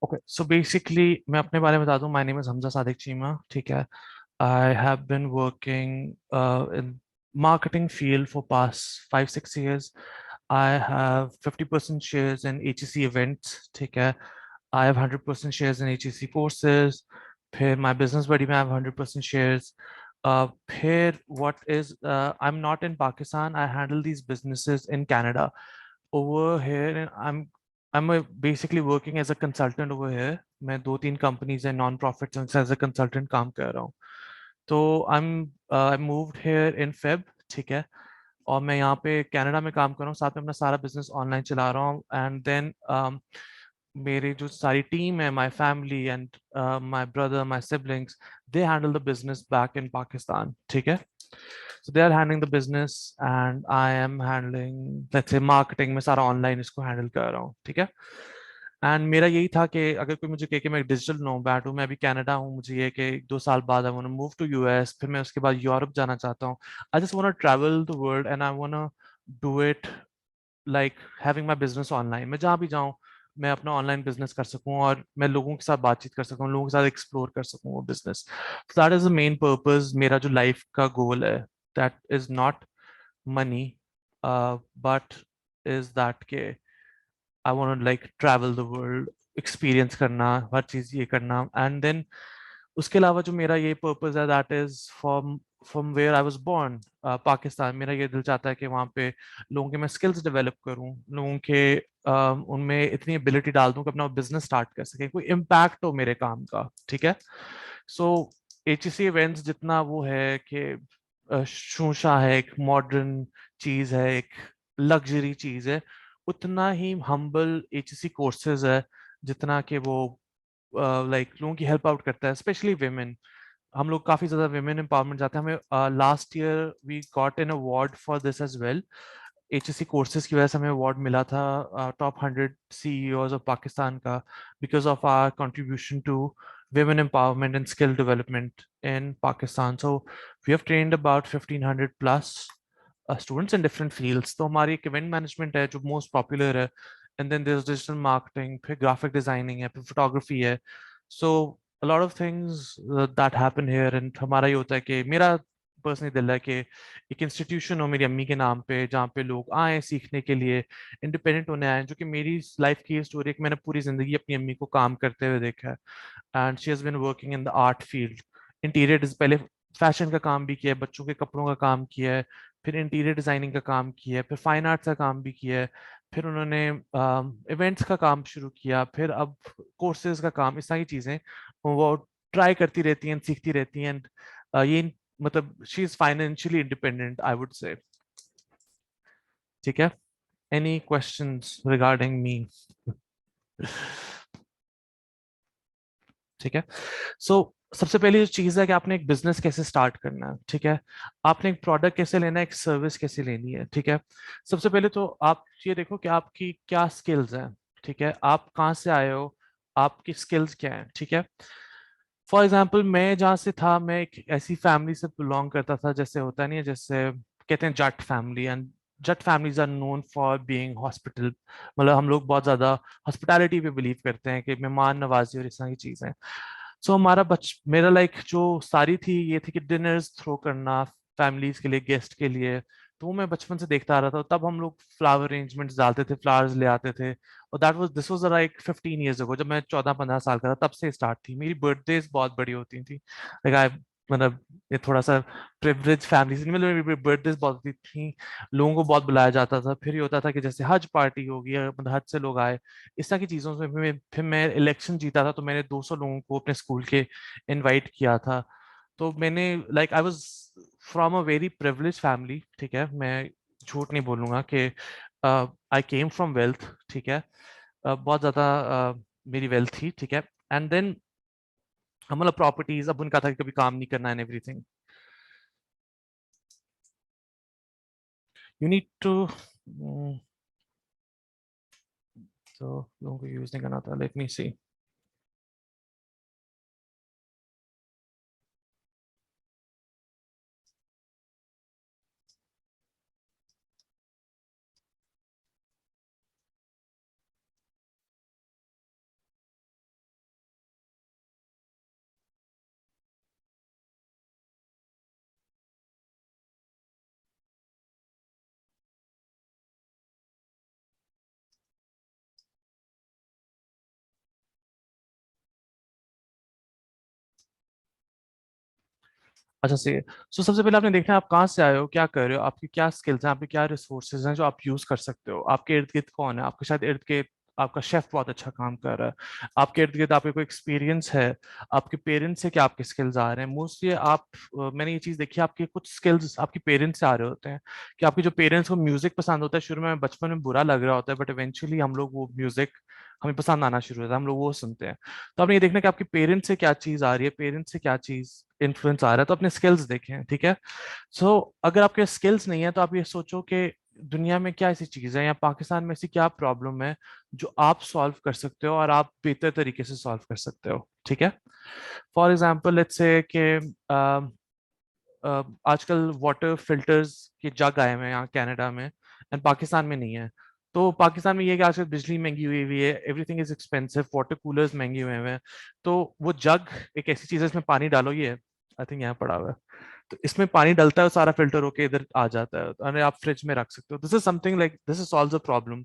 Okay, so basically मैं अपने बारे में बता दूं, my name is Hamza Sadiq Cheema, ठीक है। I have been working in marketing field for past 5-6 years. I have 50% shares in HEC events, ठीक है। I have 100% shares in HEC courses. फिर my business buddy में I have 100% shares. फिर what is I'm not in Pakistan. I handle these businesses in Canada. Over here, and basically working as a consultant over here. मैं दो तीन companies and non-profits as a consultant काम कर रहा हूँ। तो I moved here in Feb, ठीक है। और मैं यहाँ पे कनाडा में काम कर रहा हूँ, साथ में अपना सारा बिजनेस ऑनलाइन चला रहा हूँ। एंड देन मेरी जो सारी टीम है, my family and my brother, my siblings, they handle the business back in Pakistan, ठीक है। So they are handling the business and I am handling, let's say, marketing में सारा ऑनलाइन इसको हैंडल कर रहा हूँ, ठीक है। एंड मेरा यही था कि अगर कोई मुझे कहे कि मैं डिजिटल नोमैड हूँ, मैं अभी कनाडा हूँ, मुझे ये कि 2 साल बाद I want to move to US, फिर मैं उसके बाद यूरोप जाना चाहता हूँ। I just want to travel the world and I want to do it like having my business online. मैं जहाँ भी जाऊँ, मैं अपना ऑनलाइन बिजनेस कर सकूँ और मैं लोगों के साथ बातचीत कर सकूँ, लोगों के साथ एक्सप्लोर कर सकूँ वो business. That is the main purpose, मेरा जो लाइफ का गोल है। That is not money, but is that के I want to like travel the world, experience करना हर चीज ये करना। एंड देन उसके अलावा जो मेरा ये पर्पस है, that is from from where I was born, Pakistan. मेरा ये दिल चाहता है कि वहाँ पे लोगों के मैं स्किल्स डेवलप करूँ, लोगों के उनमें इतनी एबिलिटी डाल दूं कि अपना बिजनेस स्टार्ट कर सके, कोई इम्पैक्ट हो मेरे काम का, ठीक है। सो एचईसी इवेंट्स जितना वो है कि शोशा है, एक मॉडर्न चीज है, एक लग्जरी चीज है, उतना ही हम्बल एचईसी कोर्सेज है, जितना कि वो लाइक लोगों की हेल्प आउट करता है, स्पेशली वेमेन। हम लोग काफी ज्यादा वेमेन एम्पावरमेंट जाते हैं। हमें last year we got an award for this as well. HSC courses की वजह से हमें अवार्ड मिला था टॉप 100 सीईओज ऑफ पाकिस्तान का, because of our contribution to women empowerment and skill development in Pakistan. So we have trained about 1500 plus students in different fields. तो हमारी एक इवेंट मैनेजमेंट है जो मोस्ट पॉपुलर है, and then there is digital marketing, फिर graphic designing है, फिर photography है। सो a lot of things that happen here, and हमारा ये होता है कि मेरा पर्सनली दिल है कि एक इंस्टीट्यूशन हो मेरी अम्मी के नाम पे, जहाँ पे लोग आए सीखने के लिए, इंडिपेंडेंट होने आए। जो कि मेरी लाइफ की स्टोरी है कि मैंने पूरी जिंदगी अपनी अम्मी को काम करते हुए देखा है। And she has been working in the art field. Interior पहले फैशन का काम भी किया है, बच्चों के कपड़ों का काम किया है, फिर इंटीरियर डिजाइनिंग का काम किया है, फिर फाइन आर्ट्स का काम भी किया है, फिर उन्होंने इवेंट्स का काम शुरू किया, फिर अब कोर्सेज का काम, इस तरह की चीजें वो ट्राई करती रहती हैं, सीखती रहती हैं। एंड ये मतलब she is financially independent, I would say, ठीक है। एनी क्वेश्चंस रिगार्डिंग मी? ठीक है। सो सबसे पहली जो चीज है कि आपने एक बिजनेस कैसे स्टार्ट करना है, ठीक है। आपने एक प्रोडक्ट कैसे लेना है, एक सर्विस कैसे लेनी है, ठीक है। सबसे पहले तो आप ये देखो कि आपकी क्या स्किल्स हैं, ठीक है। आप कहाँ से आए हो, आपकी स्किल्स क्या है, ठीक है। फॉर एग्जाम्पल, मैं जहाँ से था, मैं एक ऐसी फैमिली से बिलोंग करता था, जैसे होता नहीं है, जैसे कहते हैं Jat family. And Jat families are known for being hospital, मतलब हम लोग बहुत ज्यादा हॉस्पिटैलिटी पे बिलीव करते हैं कि मेहमान नवाजी और इस तरह की चीजें। सो हमारा मेरा लाइक जो सारी थी ये थी कि डिनर्स थ्रो करना फैमिलीज के लिए, गेस्ट के लिए। तो वो मैं बचपन से देखता आ रहा था। तब हम लोग फ्लावर अरेंजमेंट्स डालते थे, फ्लावर्स ले आते थे। और this was like 15 years ago, जब मैं 14-15 साल का था, तब से स्टार्ट थी। मेरी बर्थडेज बहुत बड़ी होती थी, लाइक आई, मतलब ये थोड़ा सा प्रिविलेज फैमिली से नहीं, मतलब मेरी बर्थडेज बहुत होती थी, लोगों को बहुत बुलाया जाता था। फिर ये होता था कि जैसे हज पार्टी होगी, मतलब हज से लोग आए, इस तरह की चीजों से। फिर मैं इलेक्शन जीता था, तो मैंने 200 लोगों को अपने स्कूल के इनवाइट किया था। तो मैंने like I was from a very privilege family, ठीक है। मैं झूठ नहीं बोलूंगा कि आई केम फ्रॉम वेल्थ, ठीक है। बहुत ज्यादा मेरी वेल्थ थी, ठीक है। एंड देन हम मतलब प्रॉपर्टीज, अब उनका था कि कभी काम नहीं करना and everything. You need to, तो लोगों को यूज नहीं करना था, लेट मी सी। अच्छा सही है। सो सबसे पहले आपने देखना है आप कहाँ से आए हो, क्या कर रहे हो, आपकी क्या स्किल्स हैं, आपके क्या रिसोर्सेज हैं जो आप यूज कर सकते हो, आपके इर्द गिर्द कौन है, आपके शायद इर्द गिर्द आपका शेफ बहुत अच्छा काम कर रहा है, आपके इर्द गिर्द आपके कोई एक्सपीरियंस है, आपके पेरेंट्स से क्या आपके स्किल्स आ रहे हैं। मोस्टली मैंने ये चीज देखी है, आपके कुछ स्किल्स आपके पेरेंट्स से आ रहे होते हैं, कि आपके जो पेरेंट्स को म्यूजिक पसंद होता है, शुरू में बचपन में बुरा लग रहा होता है, बट इवेंचुअली हम लोग वो म्यूजिक हमें पसंद आना शुरू होता है, हम लोग वो सुनते हैं। तो आपने ये देखना कि आपके पेरेंट्स से क्या चीज आ रही है, पेरेंट्स से क्या चीज इन्फ्लुएंस आ रहा है, तो अपने स्किल्स देखें, ठीक है। सो अगर आपके स्किल्स नहीं है तो आप ये सोचो कि दुनिया में क्या ऐसी चीज है या पाकिस्तान में ऐसी क्या प्रॉब्लम है जो आप सॉल्व कर सकते हो और आप बेहतर तरीके से सॉल्व कर सकते हो, ठीक है। फॉर एग्जाम्पल लेट्स से कि आजकल वाटर फिल्टर्स के जग आए हुए हैं यहाँ कनाडा में, एंड पाकिस्तान में नहीं है। तो पाकिस्तान में ये है कि आजकल बिजली महंगी हुई हुई है, everything is expensive, water coolers महंगे हुए हैं। तो वो जग एक ऐसी चीज है, इसमें पानी डालो, ये आई थिंक यहाँ पड़ा हुआ है, तो इसमें पानी डलता है, सारा फिल्टर होके इधर आ जाता है, अरे आप फ्रिज में रख सकते हो। This is something like this is solves a problem,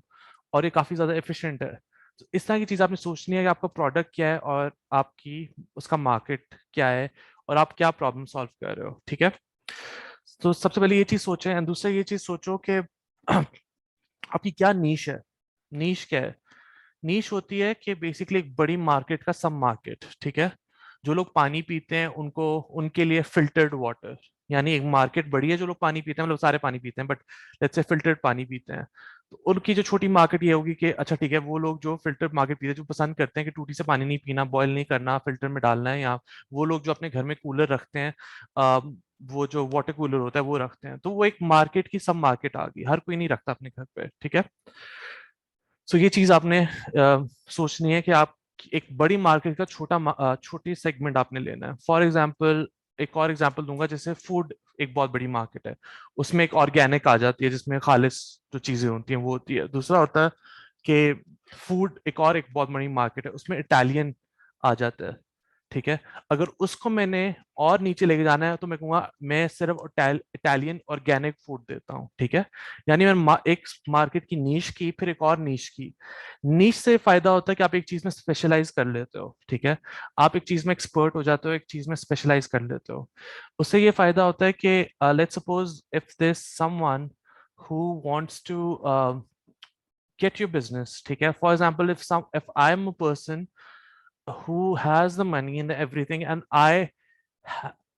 और ये काफी ज्यादा एफिशिएंट है। तो इस तरह की चीज आपने सोचनी है कि आपका प्रोडक्ट क्या है और आपकी उसका मार्केट क्या है और आप क्या प्रॉब्लम सॉल्व कर रहे हो, ठीक है। तो सबसे पहले ये चीज सोचें, एंड दूसरा ये चीज सोचो कि आपकी क्या नीश है। नीश क्या है? नीश होती है कि बेसिकली एक बड़ी मार्केट का सब मार्केट, ठीक है। जो लोग पानी पीते हैं उनको, उनके लिए फिल्टर्ड वाटर, यानी एक मार्केट बड़ी है, जो लोग पानी पीते हैं, मतलब सारे पानी पीते हैं बट लेट्स से फिल्टर्ड पानी पीते हैं। तो उनकी जो छोटी मार्केट ये होगी कि अच्छा ठीक है, वो लोग जो फिल्टर्ड मार्केट पीते हैं, जो पसंद करते हैं कि टूटी से पानी नहीं पीना, बॉयल नहीं करना, फिल्टर में डालना है, या वो लोग जो अपने घर में कूलर रखते हैं, वो जो वाटर कूलर होता है वो रखते हैं, तो वो एक मार्केट की सब मार्केट आ गई, हर कोई नहीं रखता अपने घर पे, ठीक है। सो ये चीज आपने सोचनी है कि आप एक बड़ी मार्केट का छोटी सेगमेंट आपने लेना है। फॉर एग्जांपल, एक और एग्जांपल दूंगा, जैसे फूड एक बहुत बड़ी मार्केट है, उसमें एक ऑर्गेनिक आ जाती है जिसमें खालिस जो चीजें होती हैं वो होती है। दूसरा होता है कि फूड एक बहुत बड़ी मार्केट है, उसमें इटालियन आ जाता है, ठीक है। अगर उसको मैंने और नीचे लेके जाना है तो मैं कहूँगा मैं सिर्फ इटालियन ऑर्गेनिक फूड देता हूँ, ठीक है। यानी मैंने एक मार्केट की नीश की, फिर एक और नीश की। नीश से फायदा होता है कि आप एक चीज में स्पेशलाइज कर लेते हो, ठीक है। आप एक चीज में एक्सपर्ट हो जाते हो, एक चीज में स्पेशलाइज कर लेते हो। उससे ये फायदा होता है कि let's suppose if there someone who wants to get your business, ठीक है। For example, if I am a person who has the money and everything, and I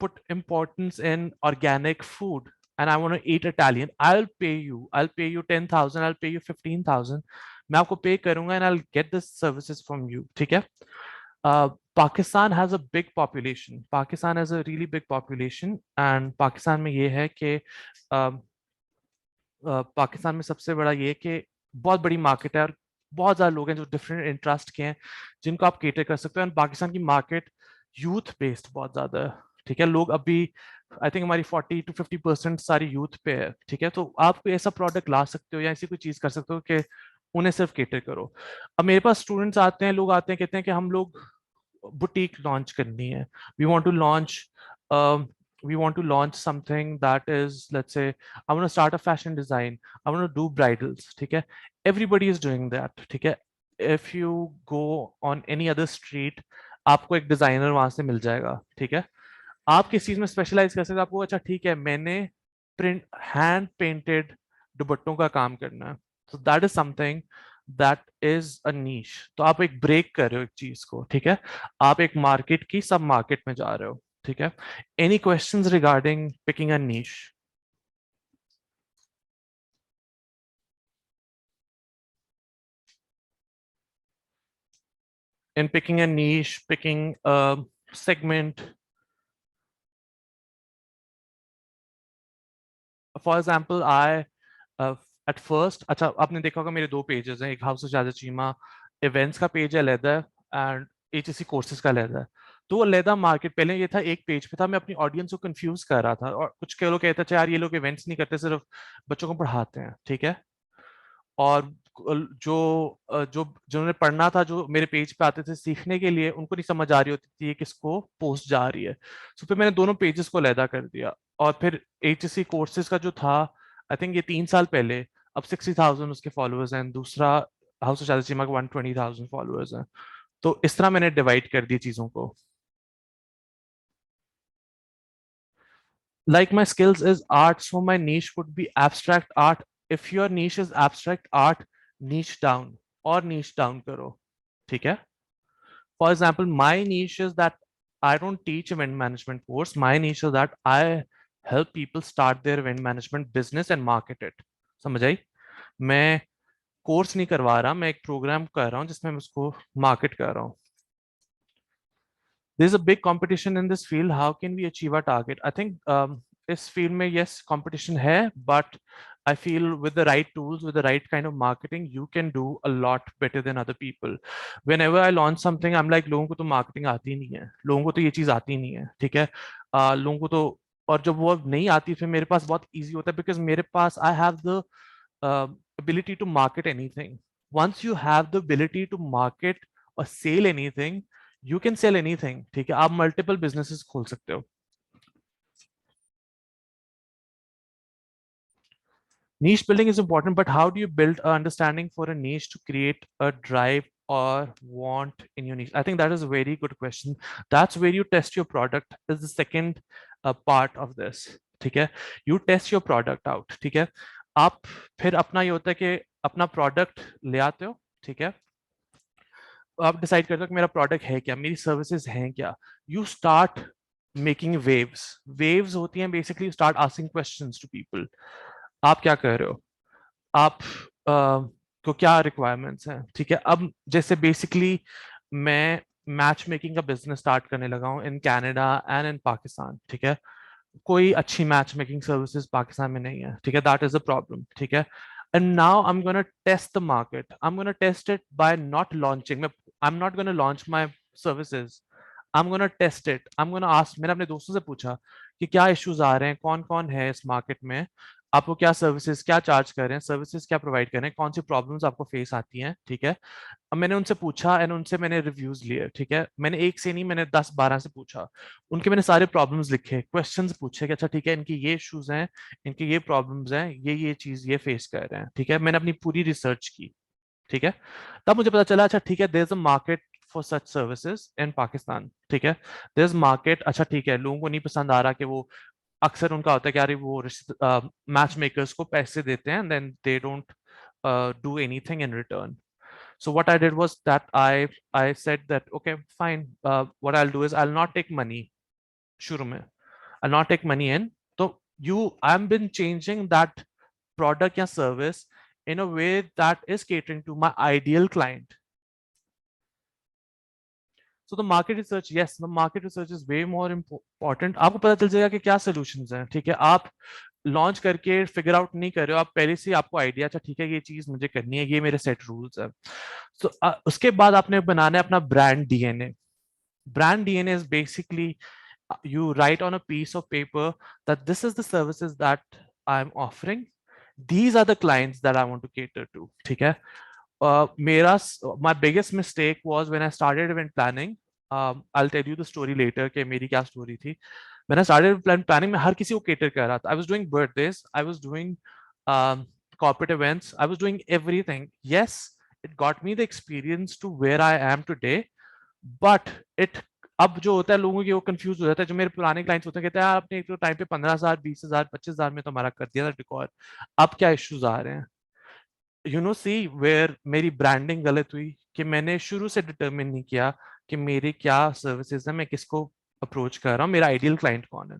put importance in organic food, and I want to eat Italian, I'll pay you. I'll pay you 10,000. I'll pay you 15,000. मैं आपको पे करूंगा and I'll get the services from you. ठीक है? Pakistan has a big population. Pakistan has a really big population, and Pakistan में ये है कि पाकिस्तान में सबसे बड़ा ये कि बहुत बड़ी मार्केट है और बहुत ज्यादा लोग हैं जो डिफरेंट इंटरेस्ट के हैं जिनको आप केटर कर सकते हो। एंड पाकिस्तान की मार्केट यूथ बेस्ड बहुत ज्यादा है, ठीक है। लोग अभी आई थिंक हमारी 40 to 50% सारी यूथ पे है, ठीक है। तो आप कोई ऐसा प्रोडक्ट ला सकते हो या ऐसी कोई चीज कर सकते हो कि उन्हें सिर्फ केटर करो। अब मेरे पास स्टूडेंट्स आते हैं, लोग आते हैं, कहते हैं कि हम लोग बुटीक लॉन्च करनी है, we want to launch we want to launch something that is, let's say, I want to start a fashion design, I want to do bridals, ठीक है। Everybody is doing that, ठीक है। If you go on any other street, आपको एक designer वहां से मिल जाएगा, ठीक है। आप किस चीज में स्पेशलाइज कर सकते हो, आपको अच्छा ठीक है मैंने प्रिंट हैंड पेंटेड दुपट्टों का काम करना है, तो that is something that is a niche. तो आप एक ब्रेक कर रहे हो एक चीज को, ठीक है। आप एक मार्केट की सब मार्केट में जा रहे हो, ठीक है। Any questions regarding picking a niche? In picking a niche, picking a segment? For example, I at first, अच्छा आपने देखा होगा मेरे दो पेजेस हैं, एक हाउस ऑफ जादा चीमा इवेंट्स का पेज है लेदर, एंड एचएससी कोर्सेज का लेदर। तो वो लेदर मार्केट पहले ये था, एक पेज पे था, मैं अपनी ऑडियंस को कंफ्यूज कर रहा था, और कुछ के लोग कहते थे यार ये लोग इवेंट्स नहीं करते, सिर्फ बच्चों को पढ़ाते हैं, ठीक है। और जो जिन्होंने पढ़ना था, जो मेरे पेज पे आते थे सीखने के लिए, उनको नहीं समझ आ रही होती थी ये किसको पोस्ट जा रही है। तो फिर मैंने दोनों पेजेस को अलहदा कर दिया। और फिर एचएससी कोर्सेज का जो था, आई थिंक ये 3 साल पहले, अब 60,000 उसके फॉलोअर्स हैं, दूसरा हाउस ऑफ शादी के 120,000 फॉलोअर्स हैं। तो इस तरह मैंने डिवाइड कर दी चीजों को। like my skills is art, so my niche would be abstract art. If your niche is abstract art, niche down or niche down करो, ठीक है? For example, my niche is that I don't teach event management course. My niche is that I help people start their event management business and market it. समझ आई? मैं course नहीं करवा रहा, मैं एक प्रोग्राम कर रहा हूँ जिसमें मैं उसको मार्केट कर रहा हूँ. There's a big competition in this field. How can we achieve our target? I think इस field में yes competition है, but I feel with the right tools, with the right kind of marketing, you can do a lot better than other people. Whenever I launch something, I'm like लोगों को तो marketing आती नहीं है, लोगों को तो ये चीज आती नहीं है, ठीक है? लोगों को तो, और जब वो नहीं आती फिर मेरे पास बहुत easy होता है because मेरे पास I have the ability to market anything. Once you have the ability to market or sell anything, you can sell anything. ठीक है? आप multiple businesses खोल सकते हो. Niche building is important, but how do you build an understanding for a niche to create a drive or want in your niche? I think that is a very good question. That's where you test your product is the second part of this. ठीक है? You test your product out. ठीक है? आप फिर अपना ये होता है कि अपना प्रोडक्ट ले आते हो, ठीक है? आप डिसाइड करते हो कि मेरा प्रोडक्ट है क्या, मेरी सर्विसेज हैं क्या. You start making waves. Waves होती हैं basically start asking questions to people. आप क्या कर रहे हो, आप को क्या रिक्वायरमेंट्स हैं, ठीक है? अब जैसे बेसिकली मैं मैच मेकिंग का बिजनेस स्टार्ट करने लगा हूँ in Canada and in Pakistan, ठीक है? कोई अच्छी मैच मेकिंग सर्विसेज पाकिस्तान में नहीं है, ठीक है? दैट इज अ प्रॉब्लम, ठीक है? And now I'm going to test the market. I'm going to test it by not launching. I'm not going to launch my services. I'm going to test it. I'm going to ask. मैंने अपने दोस्तों से पूछा कि क्या issues आ रहे हैं, कौन कौन है इस मार्केट में, आपको क्या सर्विसेज, क्या चार्ज कर रहे हैं, सर्विसेज क्या प्रोवाइड कर रहे हैं, कौन सी प्रॉब्लम्स आपको फेस आती हैं, ठीक है? अब मैंने उनसे पूछा एंड उनसे मैंने रिव्यूज लिए, ठीक है? मैंने एक से नहीं, मैंने 10-12 से पूछा. उनके मैंने सारे प्रॉब्लम्स लिखे, क्वेश्चंस पूछे कि अच्छा ठीक है, इनकी ये इश्यूज हैं, इनके ये प्रॉब्लम्स हैं, ये चीज ये फेस कर रहे हैं, ठीक है? मैंने अपनी पूरी रिसर्च की, ठीक है? तब मुझे पता चला अच्छा ठीक है, there is a market for such services in Pakistan, ठीक है? There is market. अच्छा ठीक है, लोगों को नहीं पसंद आ रहा कि वो, अक्सर उनका होता है कि यार वो मैच मेकर्स को पैसे देते हैं then they don't do anything in return. So what I did was that I said that okay fine, what I'll do is I'll not take money शुरू में. I'll not take money in. So I've been changing that product या service in a way that is catering to my ideal client. So the market research, yes, the market research is way more important. आपको पता चल जाएगा कि क्या solutions हैं, ठीक है? आप लॉन्च करके फिगर आउट नहीं कर रहे हो, आप पहले से आपको आइडिया, अच्छा ठीक है ये चीज मुझे करनी है, ये मेरे सेट रूल्स है. तो उसके बाद आपने बनाना है अपना brand DNA. Brand DNA is basically you write on a piece of paper that this is the services that I'm offering. These are the clients that I want to cater to. ठीक है? मेरा my biggest mistake was when I started event planning. I'll tell you the story later कि मेरी क्या story थी. When I started planning, मैं हर किसी को cater कर रहा था. I was doing birthdays, I was doing um, corporate events, I was doing everything. Yes, it got me the experience to where I am today, but it, अब जो होता है लोगों की वो कंफ्यूज हो जाता है. जो मेरे पुराने क्लाइंट्स होते हैं कहते हैं आपने एक तो टाइम पे 15,000 20,000 25,000 में तो हमारा कर दिया था रिकॉर्ड, अब क्या इश्यूज आ रहे हैं? यू नो सी वेयर मेरी ब्रांडिंग गलत हुई कि मैंने शुरू से डिटरमिन नहीं किया कि मेरे क्या सर्विसेज है, मैं किसको अप्रोच कर रहा हूँ, मेरा आइडियल क्लाइंट कौन है.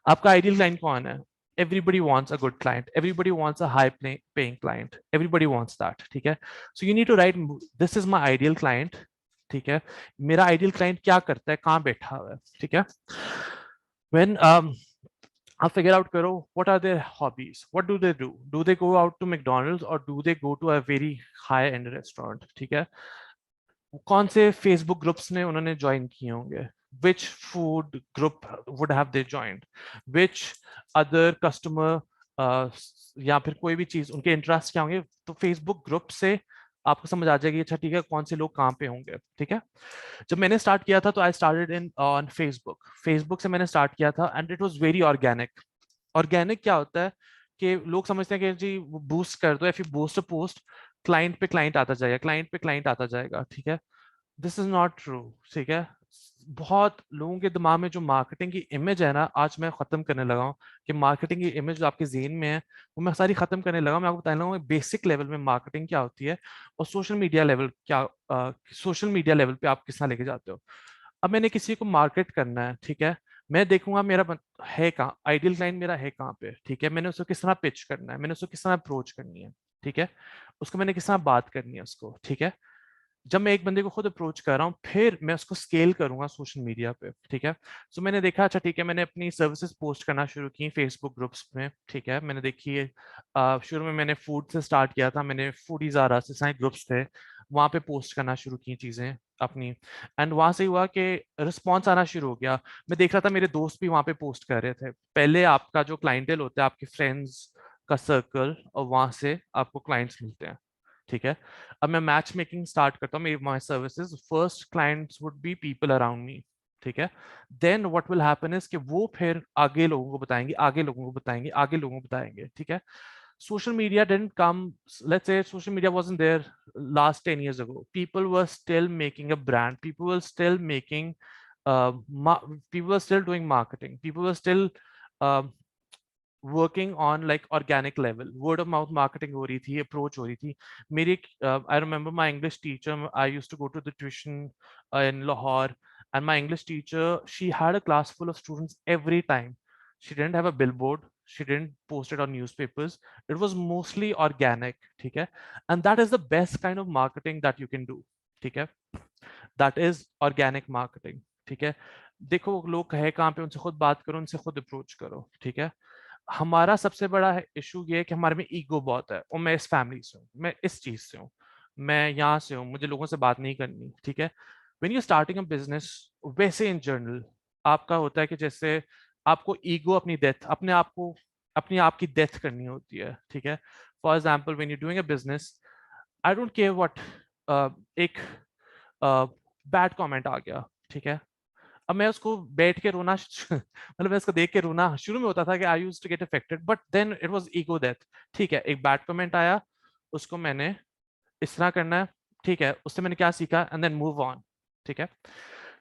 आपका आइडियल क्लाइंट कौन है? Everybody wants a good client, everybody wants a high paying client, everybody wants that, ठीक है? So you need to write this is my ideal client, ठीक है? मेरा आइडियल क्लाइंट क्या करता है, कहाँ बैठा हुआ है, ठीक है? When आप figure out करो what are their hobbies, what do they go out to McDonald's or do they go to a very high end restaurant, ठीक है? कौन से फेसबुक ग्रुप्स ने उन्होंने ज्वाइन किए होंगे, which food group would have they joined, which other customer या फिर कोई भी चीज उनके इंटरेस्ट क्या होंगे. तो फेसबुक ग्रुप से आपको समझ आ जाएगी अच्छा ठीक है कौन से लोग कहाँ पे होंगे, ठीक है? जब मैंने स्टार्ट किया था तो I started in on Facebook. Facebook से मैंने स्टार्ट किया था and it was very organic. Organic क्या होता है कि लोग समझते हैं कि जी बूस्ट कर दो, या फिर बूस्ट पोस्ट, क्लाइंट पे क्लाइंट आता जाएगा, क्लाइंट पे क्लाइंट आता जाएगा, ठीक है? दिस इज नॉट ट्रू, ठीक है? बहुत लोगों के दिमाग में जो मार्केटिंग की इमेज है ना, आज मैं खत्म करने लगा हूँ कि मार्केटिंग की इमेज जो आपके जेहन में है वो मैं सारी खत्म करने लगा हूँ। मैं आपको बताने लगा हूँ बेसिक लेवल में मार्केटिंग क्या होती है और सोशल मीडिया लेवल क्या, सोशल मीडिया लेवल पे आप किस तरह लेके जाते हो। अब मैंने किसी को मार्केट करना है, ठीक है, मैं देखूंगा मेरा है कहाँ, आइडियल क्लाइंट मेरा है कहाँ पे, ठीक है, मैंने उसको किस तरह पिच करना है, मैंने उसको किस तरह अप्रोच करनी है, ठीक है, उसको मैंने किस तरह बात करनी है उसको, ठीक है। जब मैं एक बंदे को खुद अप्रोच कर रहा हूँ फिर मैं उसको स्केल करूंगा सोशल मीडिया पे, ठीक है। सो मैंने देखा, अच्छा ठीक है, मैंने अपनी सर्विसेज पोस्ट करना शुरू की फेसबुक ग्रुप्स में, ठीक है, मैंने देखी शुरू में मैंने फूड से स्टार्ट किया था, मैंने फूडीज आरा से सारे ग्रुप्स थे, वहां पे पोस्ट करना शुरू की चीजें अपनी। एंड वहां से हुआ कि रिस्पॉन्स आना शुरू हो गया। मैं देख रहा था मेरे दोस्त भी वहां पे पोस्ट कर रहे थे। पहले आपका जो क्लाइंटेल होता है आपके फ्रेंड्स का सर्कल, और वहां से आपको क्लाइंट्स मिलते हैं, ठीक है। अब मैं मैच मेकिंग स्टार्ट करता हूँ, मेरी my services first clients would be people around me, ठीक है। Then what will happen is कि वो फिर आगे लोगों को बताएंगे, आगे लोगों को बताएंगे, आगे लोगों को बताएंगे, ठीक है। Social media didn't come, let's say social media wasn't there last 10 years ago. People were still making a brand, people were still making people were still doing marketing, people were still uh, working on like organic level, word of mouth marketing हो रही थी, approach हो रही थी। मेरी I remember my English teacher, I used to go to the tuition in Lahore, and my English teacher, she had a class full of students every time. She didn't have a billboard, she didn't post it on newspapers, it was mostly organic, ठीक है। And that is the best kind of marketing that you can do, ठीक है, that is organic marketing, ठीक है। देखो लोग है कहाँ पे, उनसे खुद बात करो, उनसे खुद अप्रोच करो, ठीक है। हमारा सबसे बड़ा इशू ये है कि हमारे में ईगो बहुत है, और मैं इस फैमिली से हूँ, मैं इस चीज से हूँ, मैं यहाँ से हूँ, मुझे लोगों से बात नहीं करनी, ठीक है। When you starting a business, वैसे इन जनरल आपका होता है कि जैसे आपको ईगो अपनी डेथ, अपने आप को, अपनी आप की डेथ करनी होती है, ठीक है। For example when you doing a business, I don't care what, एक बैड कमेंट आ गया, ठीक है, अब मैं उसको बैठ के रोना मतलब मैं उसको देख के रोना शुरू में होता था कि I used to get affected, but then it was ego death, ठीक है। एक बैड कमेंट आया, उसको मैंने इस तरह करना है, ठीक है, उससे मैंने क्या सीखा, एंड देन मूव ऑन, ठीक है।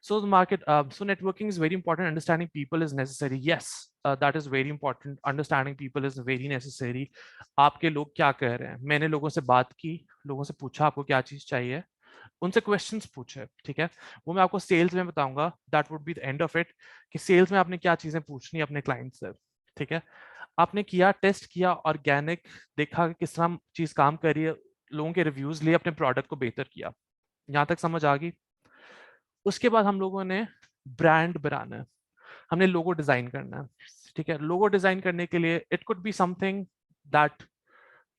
So the market, so networking is very important. Understanding people is necessary. Yes, that is very important. Understanding people is very necessary. आपके लोग क्या कह रहे हैं, मैंने लोगों से बात की, लोगों से पूछा आपको क्या चीज चाहिए, उनसे क्वेश्चंस पूछे, ठीक है। वो मैं आपको सेल्स में बताऊंगा, that would be the end of it, कि सेल्स में आपने क्या चीजें पूछनी है अपने क्लाइंट से, ठीक है। आपने किया, टेस्ट किया ऑर्गेनिक, देखा कि किस तरह चीज काम कर रही है, लोगों के रिव्यूज लिए, अपने प्रोडक्ट को बेहतर किया, यहाँ तक समझ आ गई। उसके बाद हम लोगों ने ब्रांड बनाना है, हमने लोगो डिजाइन करना है, ठीक है। लोगो डिजाइन करने के लिए it could be something that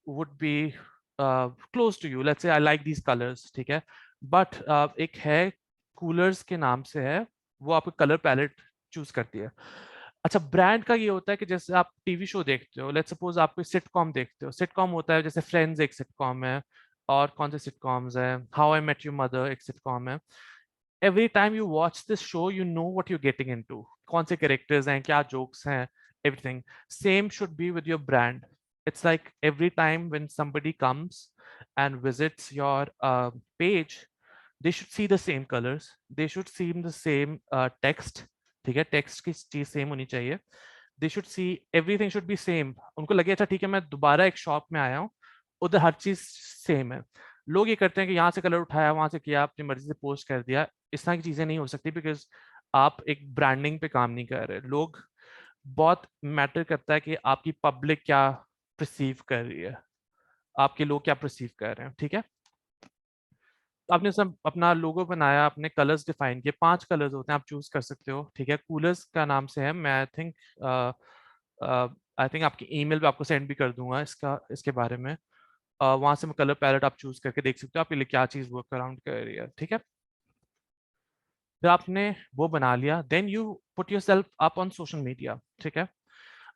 would be close to you, let's say I like these colours, ठीक है। बट एक है कूलर्स के नाम से है, वो आपको कलर पैलेट चूज करती है। अच्छा, ब्रांड का ये होता है कि जैसे आप टीवी शो देखते हो, लेट्स सपोज आप कोई सिटकॉम देखते हो, सिटकॉम होता है जैसे फ्रेंड्स एक सिटकॉम है, और कौन से सिटकॉम्स है, how I met your mother एक सिटकॉम है। Every time you watch this show you know what you getting into, कौन से कैरेक्टर्स हैं, क्या जोक्स हैं, everything. Same should be with your brand. It's like every time when somebody comes and visits your page, they should see the same colors, they should see the same text, ठीक है, text की चीज same होनी चाहिए, they should see, everything should be same, उनको लगे अच्छा ठीक है मैं दोबारा एक शॉप में आया हूँ, उधर हर चीज सेम है। लोग ये करते हैं कि यहाँ से कलर उठाया, वहां से किया, अपनी मर्जी से पोस्ट कर दिया, इस तरह की चीजें नहीं हो सकती, बिकॉज आप एक ब्रांडिंग पे काम नहीं कर रहे। लोग, बहुत मैटर करता है कि आपकी पब्लिक क्या परसीव कर रही है, आपके लोग क्या परसीव कर रहे हैं, ठीक है। आपने सब अपना लोगो बनाया, अपने कलर्स डिफाइन किए, 5 कलर्स होते हैं, आप चूज कर सकते हो, ठीक है। कूलर्स का नाम से है, मैं आई थिंक आपकी ईमेल पे आपको सेंड भी कर दूंगा इसका, इसके बारे में। वहां से मैं कलर पैलेट आप चूज करके देख सकते हो आपके लिए क्या चीज वर्क अराउंड कर रही है, ठीक है। फिर आपने वो बना लिया, then you put your self up on social media, ठीक है।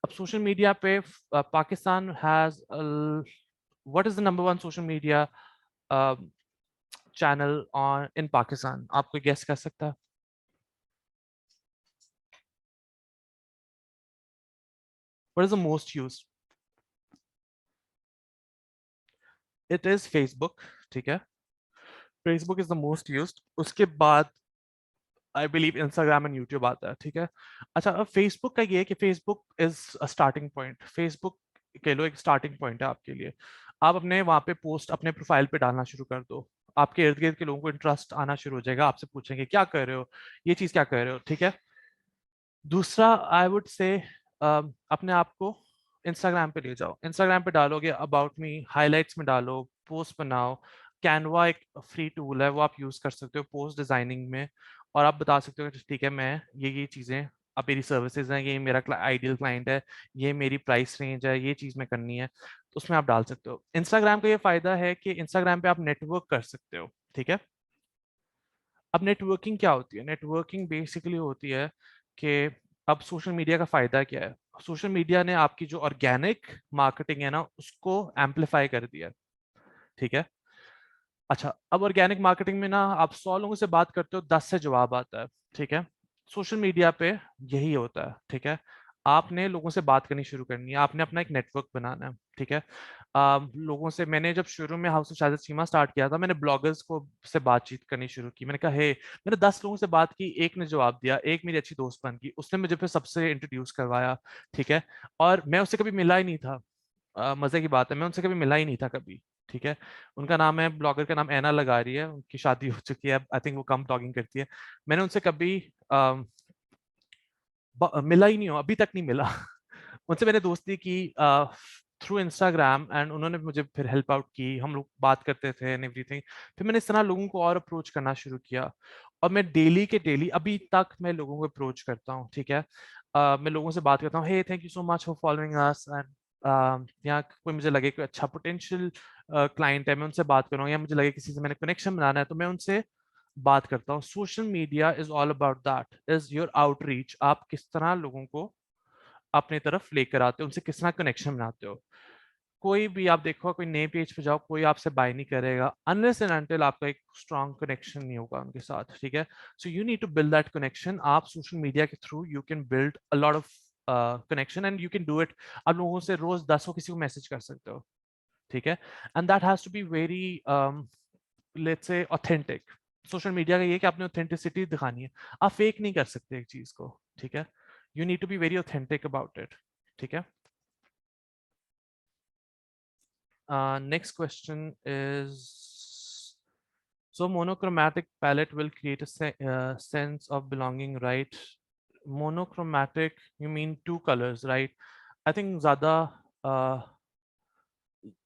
अब सोशल मीडिया पे Pakistan has, what is the number one social media channel on in Pakistan, आप कोई गेस कर सकता है? What is the most used? It is Facebook, ठीक है। Facebook is the most used, उसके बाद I believe Instagram and YouTube आता है, ठीक है। अच्छा, अब फेसबुक का ये है कि Facebook is a starting point. Facebook कह लो एक स्टार्टिंग पॉइंट है आपके लिए। आप अपने वहां पे पोस्ट अपने प्रोफाइल पे डालना शुरू कर दो, आपके इर्द गिर्द के लोगों को इंटरेस्ट आना शुरू हो जाएगा, आपसे पूछेंगे क्या कर रहे हो, ये चीज क्या कर रहे हो, ठीक है। दूसरा, आई वुड से अपने आप को इंस्टाग्राम पे ले जाओ। इंस्टाग्राम पे डालोगे अबाउट मी, हाइलाइट्स में डालो, पोस्ट बनाओ। कैनवा एक फ्री टूल है, वो आप यूज कर सकते हो पोस्ट डिजाइनिंग में। और आप बता सकते हो कि ठीक है, मैं ये चीजें, अब मेरी सर्विसेज हैं, ये मेरा आइडियल क्लाइंट है, ये मेरी प्राइस रेंज है, ये चीज मैं करनी है, तो उसमें आप डाल सकते हो। इंस्टाग्राम का ये फायदा है कि इंस्टाग्राम पे आप नेटवर्क कर सकते हो, ठीक है। अब नेटवर्किंग क्या होती है? नेटवर्किंग बेसिकली होती है कि अब सोशल मीडिया का फायदा क्या है? सोशल मीडिया ने आपकी जो ऑर्गेनिक मार्केटिंग है ना, उसको एम्पलीफाई कर दिया है, ठीक है। अच्छा, अब ऑर्गेनिक मार्केटिंग में ना आप 100 लोगों से बात करते हो, 10 से जवाब आता है, ठीक है। सोशल मीडिया पे यही होता है, ठीक है। आपने लोगों से बात करनी शुरू करनी है, आपने अपना एक नेटवर्क बनाना है, ठीक है। लोगों से, मैंने जब शुरू में house of Shahid Seema start किया था, मैंने ब्लॉगर्स को से बातचीत करनी शुरू की। मैंने कहा हे, मैंने 10 लोगों से बात की, एक ने जवाब दिया, एक मेरी अच्छी दोस्त बन गई, उसने मुझे फिर सबसे इंट्रोड्यूस करवाया, ठीक है। और मैं उससे कभी मिला ही नहीं था। मजे की बात है, मैं उनसे कभी मिला ही नहीं था कभी, ठीक है। उनका नाम है, ब्लॉगर का नाम ऐना लगा रही है, उनकी शादी हो चुकी है, आई थिंक वो कम ब्लॉगिंग करती है। मैंने उनसे कभी मिला ही नहीं हूँ, अभी तक नहीं मिला। उनसे मैंने दोस्ती की थ्रू इंस्टाग्राम, एंड उन्होंने मुझे फिर हेल्प आउट की, हम लोग बात करते थे एंड एवरीथिंग। फिर मैंने इस तरह लोगों को और अप्रोच करना शुरू किया, और मैं डेली के डेली अभी तक मैं लोगों को अप्रोच करता हूँ, ठीक है। मैं लोगों से बात करता हूँ, hey thank you so much for following us, and यहाँ कोई मुझे लगे कोई अच्छा पोटेंशियल क्लाइंट है, मैं उनसे बात करूँ, या मुझे लगे किसी से मैंने कनेक्शन बनाना है, तो मैं उनसे बात करता हूँ। Social media is all about that, is your outreach. आप किस तरह लोगों को अपनी तरफ लेकर आते हो, उनसे किस तरह कनेक्शन बनाते हो। कोई भी आप देखो, कोई नए पेज पे जाओ, कोई आपसे बाय नहीं करेगा अनलेस एंड अनटिल आपका एक स्ट्रॉन्ग कनेक्शन नहीं होगा उनके साथ, ठीक है। So you need to build that connection. आप सोशल मीडिया के through you can build a lot of connection, and you can do it. आप लोगों से रोज 10 किसी को मैसेज कर सकते हो, ठीक है। And that has to be very, let's say, authentic. Social media का ये है कि आपने ऑथेंटिसिटी दिखानी है, आप फेक नहीं कर सकते एक चीज को, ठीक है। You need to be very authentic about it, ठीक है। Next question is, so monochromatic palette will create a sense of belonging, right? Monochromatic, you mean two colors, right? I think ज़्यादा,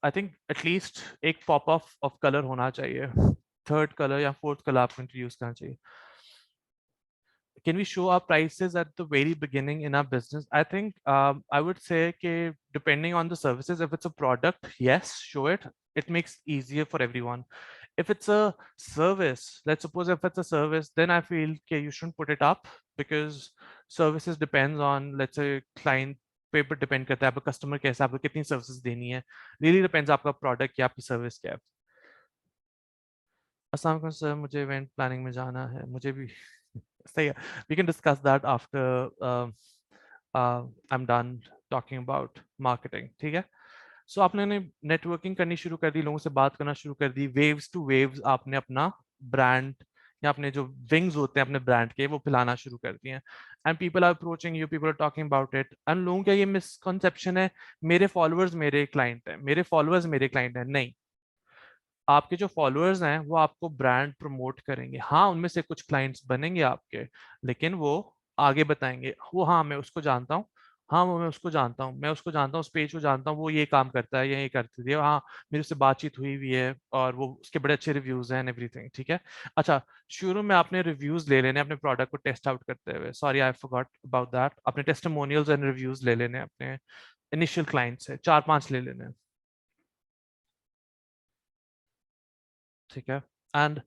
I think at least एक pop of color होना चाहिए, third color या fourth color आपको introduce करना चाहिए। Can we show our prices at the very beginning in our business? I think I would say कि depending on the services, if it's a product, yes, show it. It makes easier for everyone. If it's a service, let's suppose if it's a service, then I feel okay, you shouldn't put it up, because services depends on, let's say, client पे पर depend करता है आपका customer कैसा है, आपको कितनी services देनी है, रियली डिपेंड्स आपका प्रोडक्ट या आपकी सर्विस क्या है। अस्सलाम वालेकुम सर, मुझे इवेंट प्लानिंग में जाना है, मुझे भी। सही है, we can discuss that after I am done talking about marketing, ठीक है। सो आपने नेटवर्किंग करनी शुरू कर दी, लोगों से बात करना शुरू कर दी, वेव्स टू वेव्स आपने अपना ब्रांड या अपने जो विंग्स होते हैं अपने ब्रांड के, वो फैलाना शुरू कर दिए हैं। And people are approaching you, people are talking about it. And लोगों का ये मिसकंसेप्शन है, मेरे फॉलोअर्स मेरे क्लाइंट हैं, मेरे फॉलोअर्स मेरे क्लाइंट हैं। नहीं, आपके जो फॉलोअर्स हैं वो आपको ब्रांड प्रमोट करेंगे। हाँ, उनमें से कुछ क्लाइंट्स बनेंगे आपके, लेकिन वो आगे बताएंगे, वो हाँ मैं उसको जानता हूँ, हाँ वो मैं उसको जानता हूँ, मैं उसको जानता हूँ, उस पेज को जानता हूँ, वो ये काम करता है, ये करती थी, हाँ मेरे उससे बातचीत हुई हुई है, और वो उसके बड़े अच्छे रिव्यूज हैं एवरीथिंग, ठीक है। अच्छा, शुरू में आपने रिव्यूज ले लेने अपने प्रोडक्ट को टेस्ट आउट करते हुए, sorry I forgot about that, अपने टेस्टिमोनियल्स एंड रिव्यूज ले लेने अपने इनिशियल क्लाइंट से, 4-5 ले लेने, ठीक है। एंड